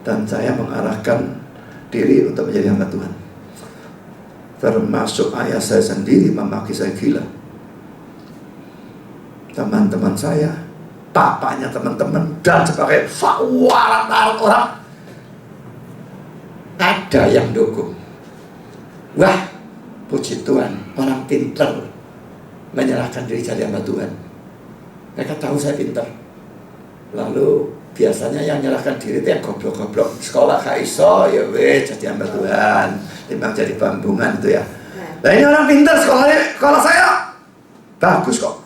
dan saya mengarahkan diri untuk menjadi hamba Tuhan. Termasuk ayah saya sendiri memaki saya gila. Teman-teman saya, papanya teman-teman, dan sebagai warat orang, ada yang dukung. Wah, puji Tuhan, orang pintar menyerahkan diri jadi hamba Tuhan. Mereka tahu saya pintar. Lalu biasanya yang menyerahkan diri itu yang goblok-goblok. Sekolah gak iso, ya weh, jadi hamba Tuhan. Timbang jadi bambungan itu ya. Nah, ini orang pintar sekolah saya bagus kok.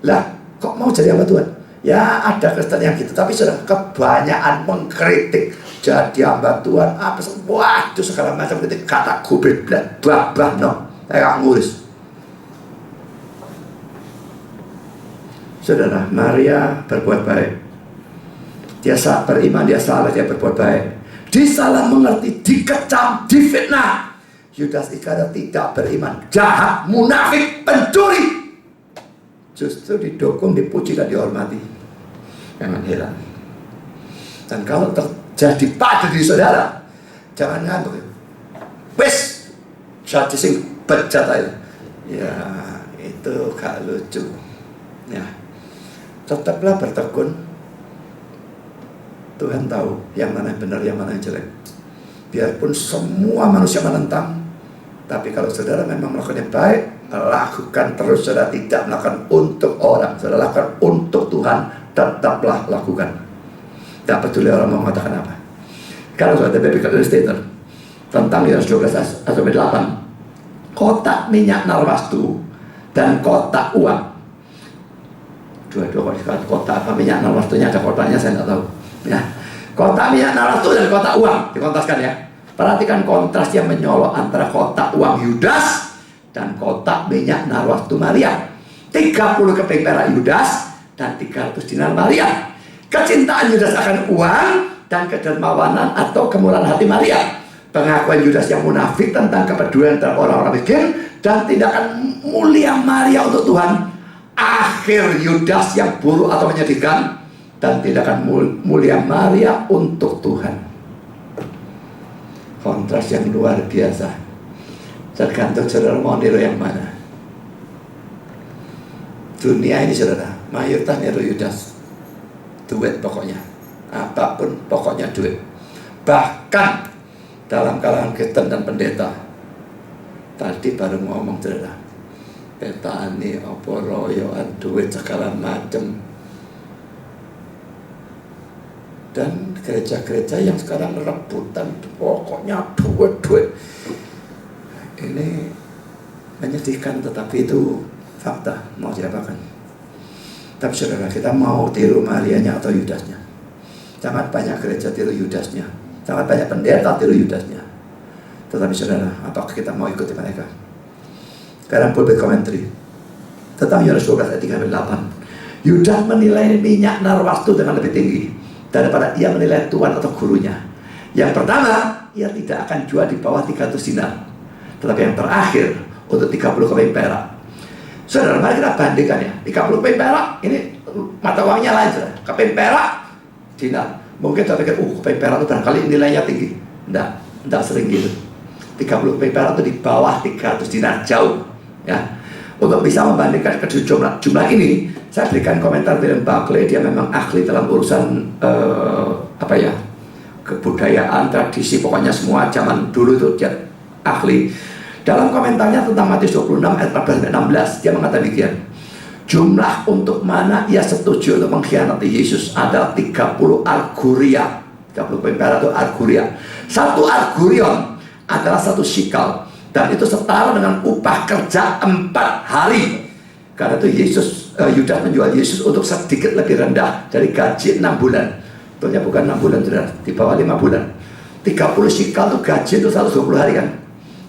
Lah, kok mau jadi hamba Tuhan? Ya, ada Kristen yang gitu, tapi sudah kebanyakan mengkritik. Jadi hamba Tuhan, apa sih? Waduh, segala macam kritik, kata gubet, babah, no. Saya gak ngurus. Saudara, Maria berbuat baik. Dia saat beriman, dia salah, dia berbuat baik. Disalah mengerti, dikecam, difitnah. Yudas Iskariot tidak beriman, jahat, munafik, pencuri. Justru didukung, dipuji, dan dihormati. Jangan heran. Dan kalau terjadi pada diri saudara, jangan ngantuk. Wes, jadi sing bejat aja. Ya, itu gak lucu. Ya, tetaplah bertekun. Tuhan tahu yang mana yang benar, yang mana yang jelek. Biarpun semua manusia menentang, tapi kalau saudara memang melakukan yang baik, lakukan terus. Saudara tidak melakukan untuk orang, saudara lakukan untuk Tuhan. Tetaplah lakukan. Tidak peduli orang mau mengatakan apa. Kalau saudara biblical illustrator tentang Yohanes 12 ayat 8, kotak minyak narwastu dan kotak uang. Dua-dua kotak apa minyak narwastunya, ada kotaknya saya tidak tahu. Ya, kotak minyak narwastu dan kotak uang dikontraskan ya. Perhatikan kontras yang menyolok antara kotak uang Yudas dan kotak minyak narwastu Maria. 30 keping perak Yudas dan 300 dinar Maria. Kecintaan Yudas akan uang dan kedermawanan atau kemurahan hati Maria. Pengakuan Yudas yang munafik tentang kepedulian terhadap orang-orang miskin dan tindakan mulia Maria untuk Tuhan. Akhir Yudas yang buruk atau menyedihkan dan tindakan mulia Maria untuk Tuhan. Kontras yang luar biasa. Tergantung saudara mau niru yang mana. Dunia ini saudara, mayoritas niru Yudas. Duit pokoknya. Apapun pokoknya duit. Bahkan dalam kalangan Kristen dan pendeta. Tadi baru ngomong saudara, petani, opo royoan, duit segala macam. Dan gereja-gereja yang sekarang rebutan pokoknya duit. Ini menyedihkan, tetapi itu fakta, mau diapakan. Tapi saudara, kita mau tiru Marianya atau Yudasnya? Sangat banyak gereja tiru Yudasnya, sangat banyak pendeta tiru Yudasnya. Tetapi saudara, apakah kita mau ikuti mereka? Sekarang pulpit commentary tentang Yohanes 12 ayat 38. Yudas menilai minyak narwastu dengan lebih tinggi daripada ia menilai tuan atau gurunya. Yang pertama, ia tidak akan jual di bawah 300 dinar. Tetapi yang terakhir, untuk 30 keping perak. Saudara, mari kita bandingkan ya. 30 keping perak, ini mata uangnya lain saudara. Keping perak, dinar. Mungkin kita pikir, keping perak itu barangkali nilainya tinggi. Enggak sering gitu. 30 keping perak itu di bawah 300 dinar, jauh. Ya. Untuk bisa membandingkan kedua jumlah ini, saya berikan komentar William Barclay. Dia memang ahli dalam urusan kebudayaan, tradisi, pokoknya semua zaman dulu itu dia ahli. Dalam komentarnya tentang Matius 26 ayat 14-16, dia mengatakan demikian. Jumlah untuk mana ia setuju untuk mengkhianati Yesus adalah 30 arguria. 30 keping perak itu arguria. 1 argurion adalah 1 shikal, dan itu setara dengan upah kerja 4 hari. Karena itu Yudas menjual Yesus untuk sedikit lebih rendah dari gaji 6 bulan. Tentunya bukan 6 bulan, saudara, di bawah 5 bulan. 30 shikal itu gaji itu 120 hari kan.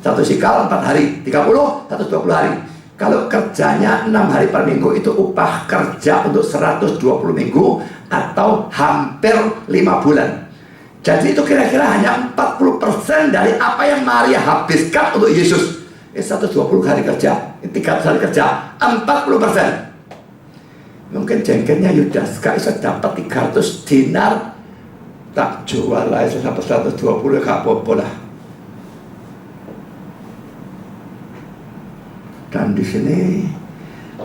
1 shikal 4 hari, 30, 120 hari. Kalau kerjanya 6 hari per minggu, itu upah kerja untuk 120 minggu atau hampir 5 bulan. Jadi itu kira-kira hanya 40% dari apa yang Maria habiskan untuk Yesus. 120 hari kerja, 300 hari kerja, 40%. Mungkin jengkelnya Yudas, gak bisa dapat 300 dinar, tak jual lah, sampai 120 gak apa-apa lah. Dan di sini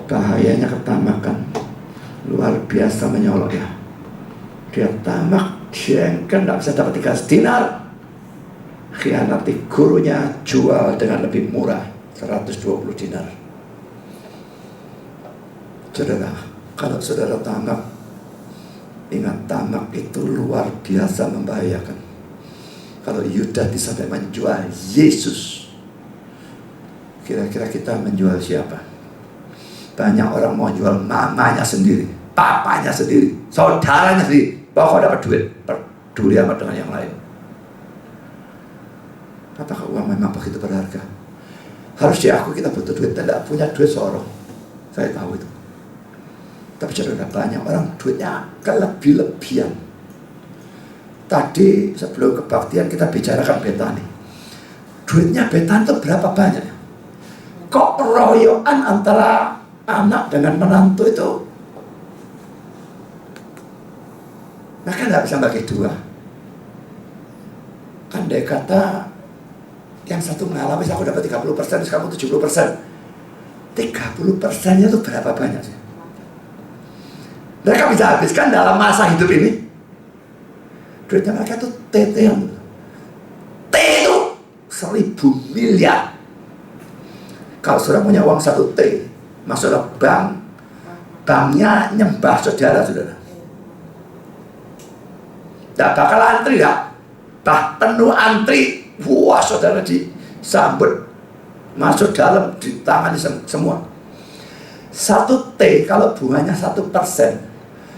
bahayanya ketamakan luar biasa menyolok ya. Dia tamak, jengkel, tidak bisa dapat 300 dinar, khianati gurunya, jual dengan lebih murah, 120 dinar. Saudara, kalau saudara tamak, ingat tamak itu luar biasa membahayakan. Kalau Yudas bisa menjual Yesus, kira-kira kita menjual siapa? Banyak orang mau jual mamanya sendiri, papanya sendiri, saudaranya sendiri. Bahwa dapat duit, peduli amat dengan yang lain. Apakah uang memang begitu berharga? Harus diakui kita butuh duit, tidak punya duit seorang. Saya tahu itu. Tapi saudara, banyak orang duitnya kelebih-lebihan. Tadi sebelum kebaktian kita bicarakan Betani. Duitnya Betani itu berapa banyak? Kok royokan antara anak dengan menantu itu, maka tidak bisa bagi dua. Andai kata yang satu mengalami, aku dapat 30%, kamu 70%. 30%-nya itu berapa banyak sih? Mereka bisa habiskan dalam masa hidup ini. Duitnya mereka itu TT yang T itu 1000 miliar. Kalau saudara punya uang 1 T, masuk ke bank, banknya nyembah saudara-saudara. Tidak bakal antri ya. Bahkan penuh antri. Wah, saudara disambut, masuk dalam, ditangani semua. 1 T kalau bunganya 1%,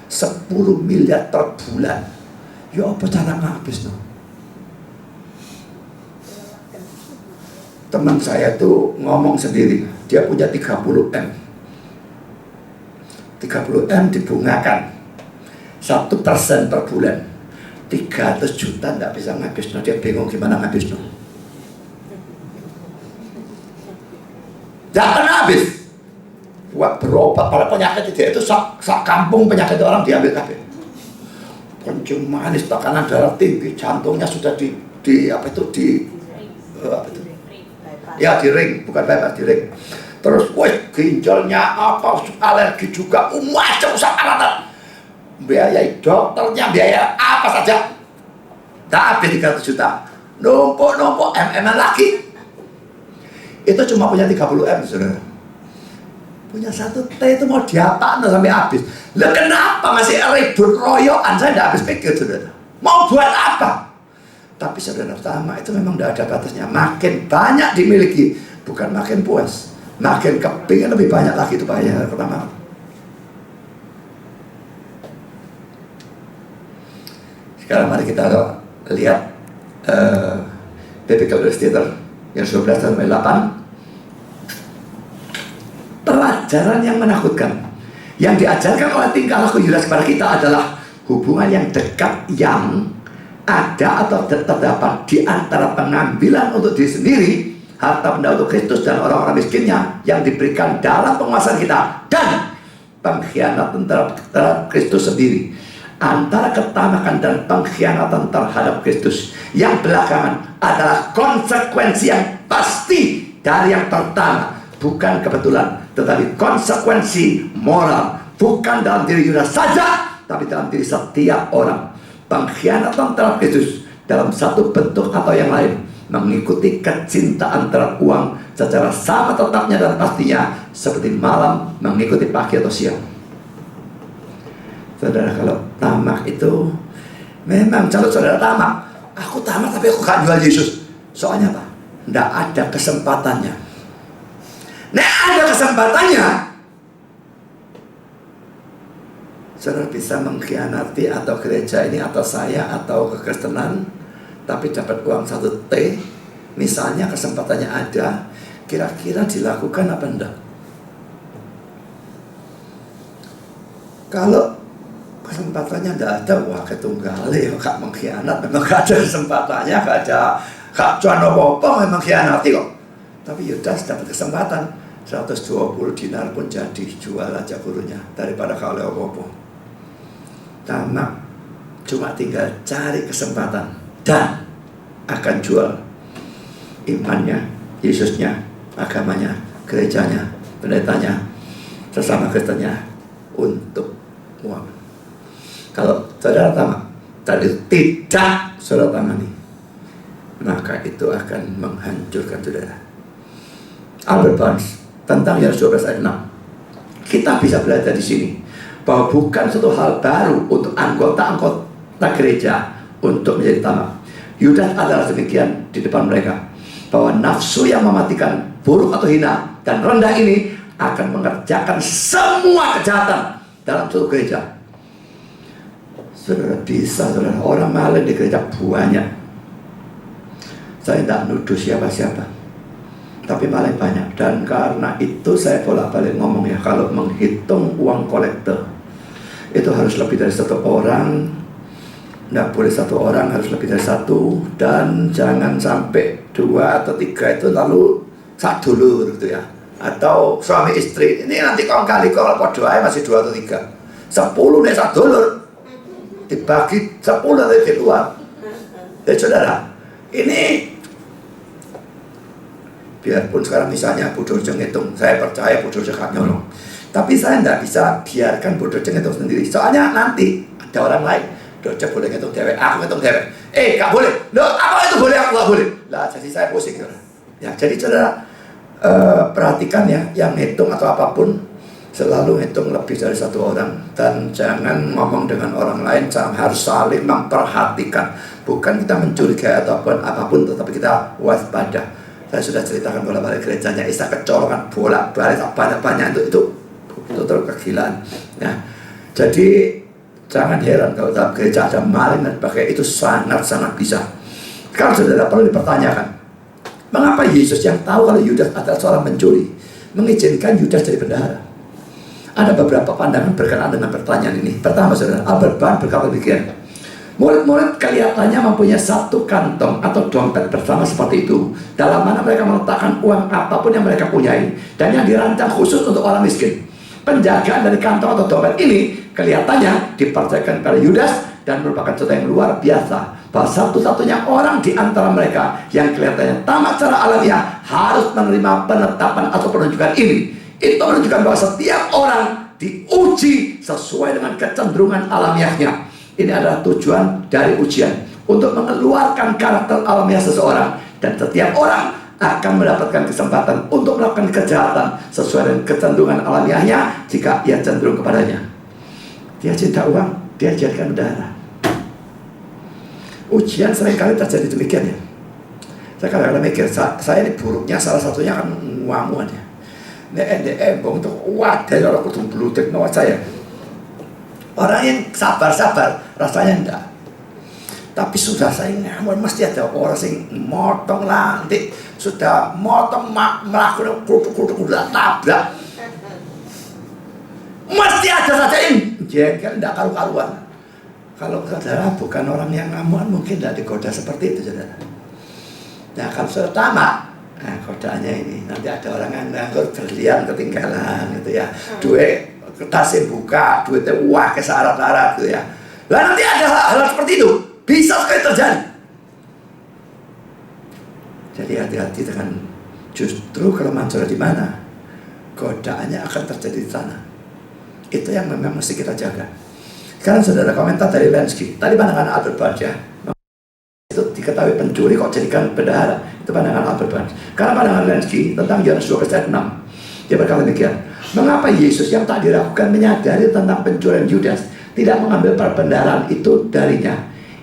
10 miliar per bulan. Ya apa cara ngabis no? Teman saya tuh ngomong sendiri, dia punya 30M. 30M dibungakan 1% per bulan, 300 juta nggak bisa ngabis no. Dia bingung gimana ngabis no. Nggak pernah habis. Buat berobat pada penyakit dia itu sak kampung penyakit orang diambil kabeh. Kencing manis, tekanan darah tinggi, jantungnya sudah di ring, bukan bypass, di ring. Terus ginjalnya apa, alergi juga, macam usaha biaya dokternya, biaya apa saja, tak habis 300 juta. Numpuk lagi. Itu cuma punya 30M, saudara. Punya 1 T itu mau diapain sampai habis. Lah kenapa masih ribut royokan? Saya tidak habis pikir, saudara. Mau buat apa? Tapi saudara, pertama itu memang tidak ada batasnya. Makin banyak dimiliki, bukan makin puas, makin kepingin lebih banyak lagi. Itu bahaya pertama. Sekarang mari kita lihat Biblical Illustrator yang 12-8. Pelajaran yang menakutkan yang diajarkan oleh tingkah laku Yudas kepada kita adalah hubungan yang dekat yang ada atau terdapat di antara pengambilan untuk diri sendiri, harta benda untuk Kristus dan orang-orang miskinnya yang diberikan dalam penguasaan kita, dan pengkhianatan terhadap Kristus sendiri. antara ketamakan dan pengkhianatan terhadap Kristus yang belakangan adalah konsekuensi yang pasti dari yang pertama. Bukan kebetulan, tetapi konsekuensi moral. Bukan dalam diri Yudas saja, tapi dalam diri setiap orang. Pengkhianatan terhadap Kristus dalam satu bentuk atau yang lain mengikuti kecintaan terhadap uang secara sama tetapnya dan pastinya seperti malam mengikuti pagi atau siang. Saudara, kalau tamak itu memang kalau saudara tamak, aku tamak tapi aku gak jual Yesus. Soalnya apa? Tidak ada kesempatannya. Nah, ada kesempatannya, saudara bisa mengkhianati atau gereja ini atau saya atau kekristenan, tapi dapat uang 1 T. Misalnya kesempatannya ada, kira-kira dilakukan apa enggak? Kalau kesempatannya enggak ada, wah ketunggali, gak mengkhianat, memang gak ada kesempatannya, gak cuan apa-apa, memang khianati kok. Tapi Yudas dapat kesempatan 120 dinar pun jadi, jual aja gurunya daripada kau oleh apa-apa. Tamak cuma tinggal cari kesempatan dan akan jual imannya, Yesusnya, agamanya, gerejanya, pendetanya, sesama Kristennya untuk uang. Kalau saudara tamak tadi tidak saudara tangani, maka itu akan menghancurkan saudara. Albert Barnes tentang Yohanes 12 ayat 6. Kita bisa belajar di sini bahwa bukan suatu hal baru untuk anggota-anggota gereja untuk menjadi tamak. Yudas adalah demikian di depan mereka, bahwa nafsu yang mematikan, buruk atau hina dan rendah ini akan mengerjakan semua kejahatan dalam suatu gereja. Saudara bisa, saudara, orang maling di gereja banyak. Saya tidak nuduh siapa-siapa, tapi paling banyak. Dan karena itu saya bolak-balik ngomong ya, kalau menghitung uang kolektor itu harus lebih dari 1 orang. Tidak boleh 1 orang, harus lebih dari 1. Dan jangan sampai 2 atau 3 itu lalu sak dulur gitu ya, atau suami istri. Ini nanti kali kalau doa masih 2 atau 3, 10 nih sak dulur, dibagi 10 dari luar. Jadi saudara, ini biarpun sekarang misalnya Bu Dorje ngitung, saya percaya Bu Dorje gak nyolong, tapi saya tidak bisa biarkan Bu Dorje ngitung sendiri. Soalnya nanti ada orang lain, Dorje boleh ngitung dewek, aku ngitung dewek, gak boleh, loh apa itu boleh, aku gak boleh lah, jadi saya pusing ya. Jadi saudara perhatikan ya, yang ngitung atau apapun selalu ngitung lebih dari 1 orang, dan jangan ngomong dengan orang lain, harus saling memperhatikan. Bukan kita mencurigai ataupun apapun, tetapi kita waspada. Saya sudah ceritakan bola-balik gerejanya, Isa kecolongan bolak-balik banyak-banyak itu betul-betul kegilaan. Nah, jadi jangan heran kalau dalam gereja ada maling dan sebagainya, itu sangat-sangat bisa. Kalau saudara perlu dipertanyakan, mengapa Yesus yang tahu kalau Yudas adalah seorang pencuri mengizinkan Yudas jadi bendahara? Ada beberapa pandangan berkenaan dengan pertanyaan ini. Pertama, saudara, Albert Barnes berkata demikian. Murid-murid kelihatannya mempunyai 1 kantong atau dompet bersama seperti itu, dalam mana mereka meletakkan uang apapun yang mereka punyai dan yang dirancang khusus untuk orang miskin. Penjagaan dari kantong atau dompet ini kelihatannya dipercayakan pada Yudas dan merupakan sesuatu yang luar biasa, bahwa satu-satunya orang di antara mereka yang kelihatannya tamak secara alamiah harus menerima penetapan atau penunjukan ini. Itu menunjukkan bahwa setiap orang diuji sesuai dengan kecenderungan alamiahnya. Ini adalah tujuan dari ujian, untuk mengeluarkan karakter alamiah seseorang. Dan setiap orang akan mendapatkan kesempatan untuk melakukan kejahatan sesuai dengan kecenderungan alamiahnya jika ia cenderung kepadanya. Dia cinta uang, dia jadikan bendahara. Ujian seringkali terjadi demikian ya. Saya kadang-kadang mikir, saya ini buruknya salah satunya kan ngamuan ya. Nek untuk wadah orang kudu blutik nawa saya. Orang yang sabar-sabar rasanya enggak. Tapi sudah saya ngamun, mesti ada orang yang motong lah, nanti sudah motong melakukan kudu udah tabrak. Mesti ada saja yang jengkel, enggak karu-karuan. Kalau saudara bukan orang yang ngamuan, mungkin tidak digoda seperti itu, saudara. Nah, kalau saudara tamak, nah godaannya ini, nanti ada orang yang nganggur berlian ketinggalan gitu ya. Duit tasnya buka, duitnya wah kesarat-sarat gitu ya. Lah nanti ada hal seperti itu, bisa sekali terjadi. Jadi hati-hati dengan justru kelemahan saudara di mana, godaannya akan terjadi di sana. Itu yang memang mesti kita jaga. Sekarang saudara komentar dari Lenski. Tadi pandangan Albert Barnes ya. Itu diketahui pencuri kok jadikan bendahara. Itu pandangan Albert Barnes. Karena pandangan Lenski tentang Yohanes 12 ayat 6. Dia berkata demikian. Mengapa Yesus yang tak diragukan menyadari tentang pencurian Yudas tidak mengambil perbendaharaan itu darinya?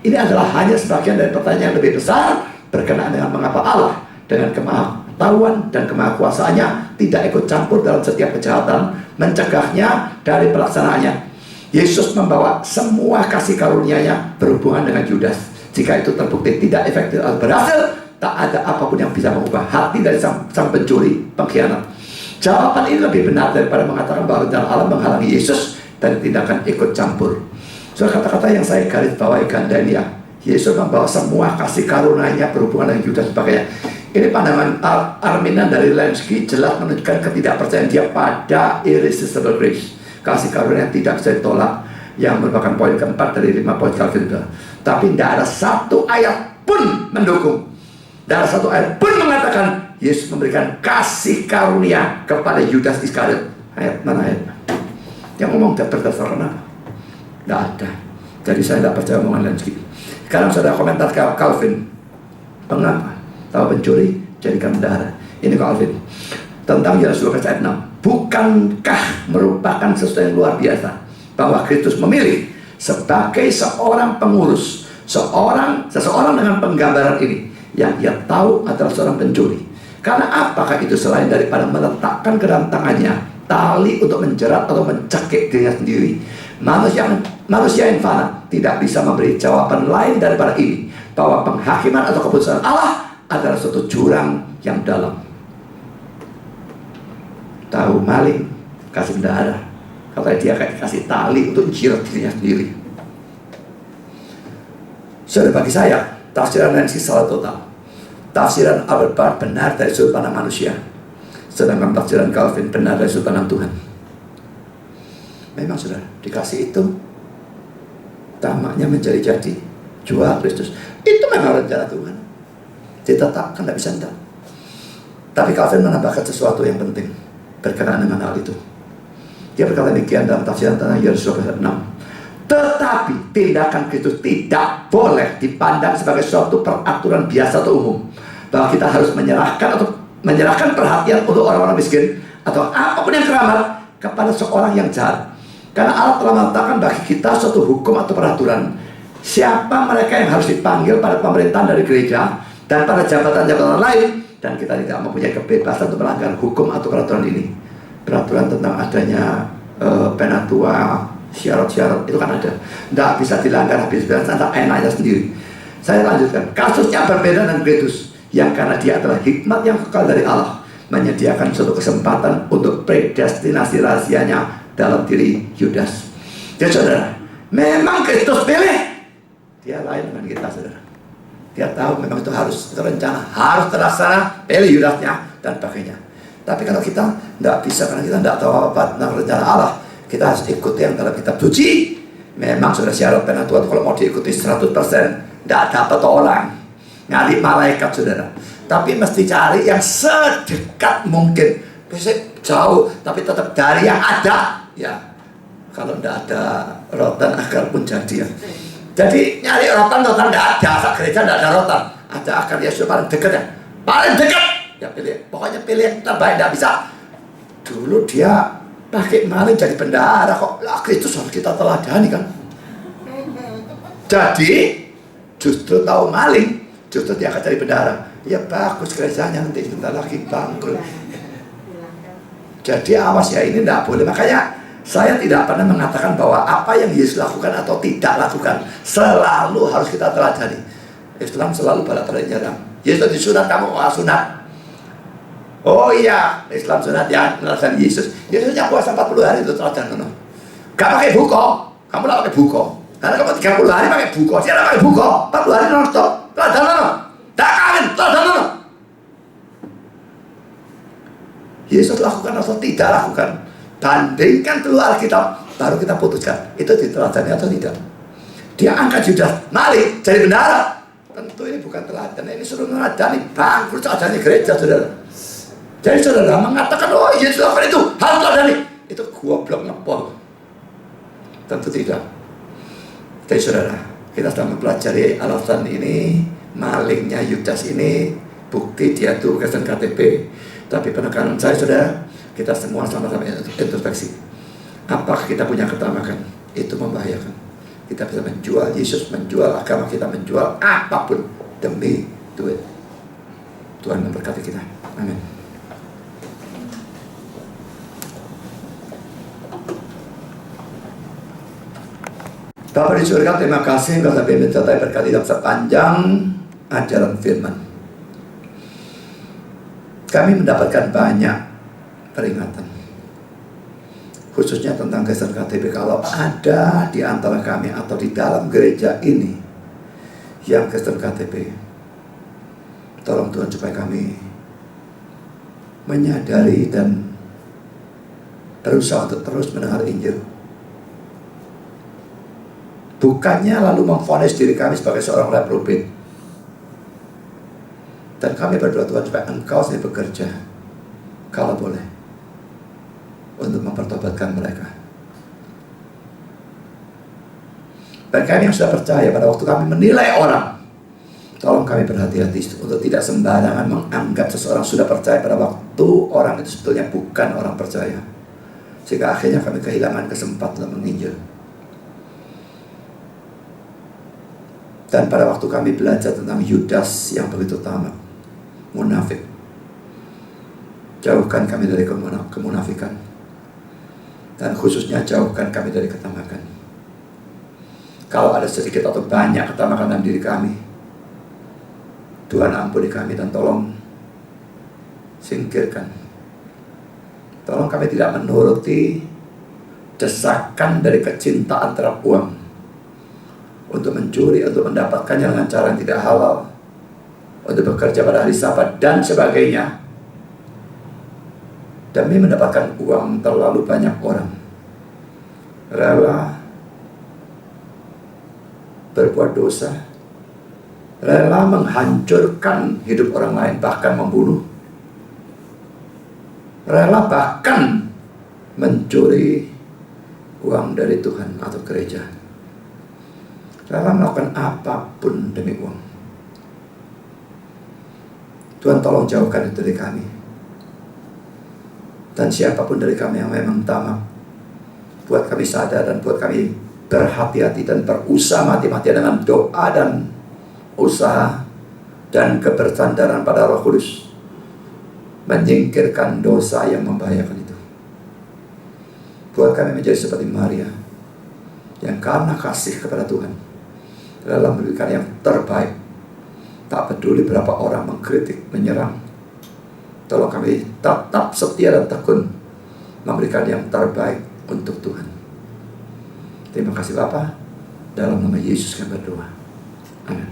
Ini adalah hanya sebagian dari pertanyaan yang lebih besar berkenaan dengan mengapa Allah dengan kemahatauan dan kemahakuasaannya tidak ikut campur dalam setiap kejahatan, mencegahnya dari pelaksanaannya. Yesus membawa semua kasih karunia-Nya berhubungan dengan Yudas. Jika itu terbukti tidak efektif atau berhasil, tak ada apapun yang bisa mengubah hati dari sang pencuri, pengkhianat. Jawaban ini lebih benar daripada mengatakan bahwa rencana Allah menghalangi Yesus dari tindakan ikut campur. So, kata-kata yang saya garis bawahi ganda ini ya, Yesus membawa semua kasih karunia-Nya berhubungan dengan Yudas sebagainya. Ini pandangan Arminian dari Lenski jelas menunjukkan ketidakpercayaan dia pada irresistible grace, kasih karunia yang tidak bisa ditolak, yang merupakan poin keempat dari 5 poin Calvin. Tapi tidak ada satu ayat pun mendukung, tidak ada satu ayat pun mengatakan Yesus memberikan kasih karunia kepada Yudas Iskariot. Ayat mana ayat? Yang ngomong berdasarkan apa? Tidak ada. Jadi saya tidak percaya omongan Lenski. Sekarang saudara komentar Calvin. Mengapa? Tahu pencuri jadikan bendahara. Ini Calvin tentang Yohanes 12 ayat 6. Bukankah merupakan sesuatu yang luar biasa bahwa Kristus memilih sebagai seorang pengurus, seseorang dengan penggambaran ini yang ia tahu adalah seorang pencuri. Karena apakah itu selain daripada meletakkan ke dalam tangannya tali untuk menjerat atau mencekik dirinya sendiri? Manusia yang fana tidak bisa memberi jawaban lain daripada ini, bahwa penghakiman atau keputusan Allah adalah suatu jurang yang dalam. Tahu maling kasih bendahara, katanya dia kayak kasih tali untuk jirat dirinya sendiri. Bagi saya tafsiran Lenski salah total. Tafsiran Albert Barnes benar dari sudut pandang manusia, sedangkan tafsiran Calvin benar dari sudut pandang Tuhan. Memang sudah dikasih itu, tamaknya menjadi-jadi, jual Kristus. Itu memang rencana Tuhan, ditetapkan, tidak bisa tidak. Tapi Calvin menambahkan sesuatu yang penting berkenaan dengan hal itu. Dia berkata demikian dalam tafsiran tentang Yohanes 12 ayat 6. Tetapi tindakan Kristus tidak boleh dipandang sebagai suatu peraturan biasa atau umum, bahwa kita harus menyerahkan perhatian untuk orang-orang miskin atau apapun yang keramat kepada seorang yang jahat. Karena Allah telah meletakkan bagi kita suatu hukum atau peraturan, siapa mereka yang harus dipanggil pada pemerintahan dari gereja dan pada jabatan-jabatan lain, dan kita tidak mempunyai kebebasan untuk melanggar hukum atau peraturan ini. Peraturan tentang adanya penatua, syarat-syarat itu kan ada, tidak bisa dilanggar habis-habisan, tentang enaknya sendiri. Saya lanjutkan, kasusnya berbeda dengan Kristus, yang karena dia adalah hikmat yang kekal dari Allah, menyediakan suatu kesempatan untuk predestinasi rahasianya dalam diri Yudas. Jadi saudara, memang Kristus pilih, dia lain dengan kita saudara. Dia tahu memang itu harus terencana, harus terlaksana, pilih Yudasnya dan sebagainya. Tapi kalau kita tidak bisa, karena kita tidak tahu apa tentang rencana Allah, kita harus ikuti yang dalam kitab suci. Memang sudah syarat penatua kalau mau diikuti 100%, tidak dapat orang nyari malaikat saudara. Tapi mesti cari yang sedekat mungkin. Bisa jauh, tapi tetap dari yang ada. Ya, kalau tidak ada rotan akar pun jadi ya. Jadi nyari rotan tidak ada, asal gereja tidak ada rotan. Ada akar Yesus paling dekat ya, paling dekat. Ya pilih, pokoknya pilih yang terbaik. Tidak bisa. Dulu dia pakai maling jadi bendahara kok. Lah Kristus harus kita teladani kan. Jadi justru tahu maling, justru dia akan jadi bendahara. Ya bagus gerejanya, nanti sebentar lagi bangkrut. Jadi awas ya, ini tidak boleh. Makanya saya tidak pernah mengatakan bahwa apa yang Yesus lakukan atau tidak lakukan selalu harus kita teladani. Islam selalu balas nyerang. Yesus disunat, kamu sunat. Oh iya, Islam sunat ya, teladan Yesus. Yesusnya puasa 40 hari itu teladan. Gak pakai buko, kamu tidak pakai buko. Karena kamu 30 hari pakai buko, dia tidak pakai buko. 40 hari non-stop, teladan. Tak kawin, teladan. Yesus lakukan atau tidak lakukan, bandingkan dulu Alkitab, baru kita putuskan itu diteladani atau tidak. Dia angkat Yudas maling jadi bendahara. Tentu ini bukan teladan, ini suruh meladani bangkrut seadanya gereja, saudara. Jadi saudara mengatakan, oh Yesus lakukan itu, harus teladani. Itu goblok ngepol. Tentu tidak. Jadi saudara, kita sedang mempelajari alasan ini, malingnya Yudas ini, bukti dia tuh Kristen KTP. Tapi penekanan saya saudara, kita semua sama-sama introspeksi. Apakah kita punya ketamakan? Itu membahayakan. Kita bisa menjual Yesus, menjual agama kita, menjual apapun demi duit. Tuhan memberkati kita. Amin. Bapa di surga, terima kasih Engkau sampai mencapai berkati dalam sepanjang ajaran firman. Kami mendapatkan banyak peringatan, khususnya tentang Kristen KTP. Kalau ada di antara kami atau di dalam gereja ini yang Kristen KTP, tolong Tuhan supaya kami menyadari dan berusaha untuk terus mendengar Injil. Bukannya lalu memvonis diri kami sebagai seorang reprobate. Dan kami berdoa Tuhan supaya Engkau sendiri bekerja, kalau boleh, untuk mempertobatkan mereka. Dan kami yang sudah percaya, pada waktu kami menilai orang, tolong kami berhati-hati untuk tidak sembarangan menganggap seseorang sudah percaya pada waktu orang itu sebetulnya bukan orang percaya, sehingga akhirnya kami kehilangan kesempatan untuk menginjil. Dan pada waktu kami belajar tentang Yudas yang begitu tamak, munafik, jauhkan kami dari kemunafikan. Dan khususnya jauhkan kami dari ketamakan. Kalau ada sedikit atau banyak ketamakan dalam diri kami, Tuhan ampuni kami dan tolong singkirkan. Tolong kami tidak menuruti desakan dari kecintaan terhadap uang, untuk mencuri, untuk mendapatkannya dengan cara yang tidak halal, untuk bekerja pada hari Sabat dan sebagainya, demi mendapatkan uang terlalu banyak orang. Rela berbuat dosa, rela menghancurkan hidup orang lain, bahkan membunuh, rela bahkan mencuri uang dari Tuhan atau gereja, rela melakukan apapun demi uang. Tuhan tolong jauhkan itu dari kami. Dan siapapun dari kami yang memang tamak, buat kami sadar dan buat kami berhati-hati dan berusaha mati-matian dengan doa dan usaha dan kebersandaran pada Roh Kudus, menyingkirkan dosa yang membahayakan itu. Buat kami menjadi seperti Maria, yang karena kasih kepada Tuhan rela memberikan yang terbaik, tak peduli berapa orang mengkritik, menyerang. Tolong kami tetap setia dan tekun memberikan yang terbaik untuk Tuhan. Terima kasih Bapa, dalam nama Yesus kami berdoa. Amin.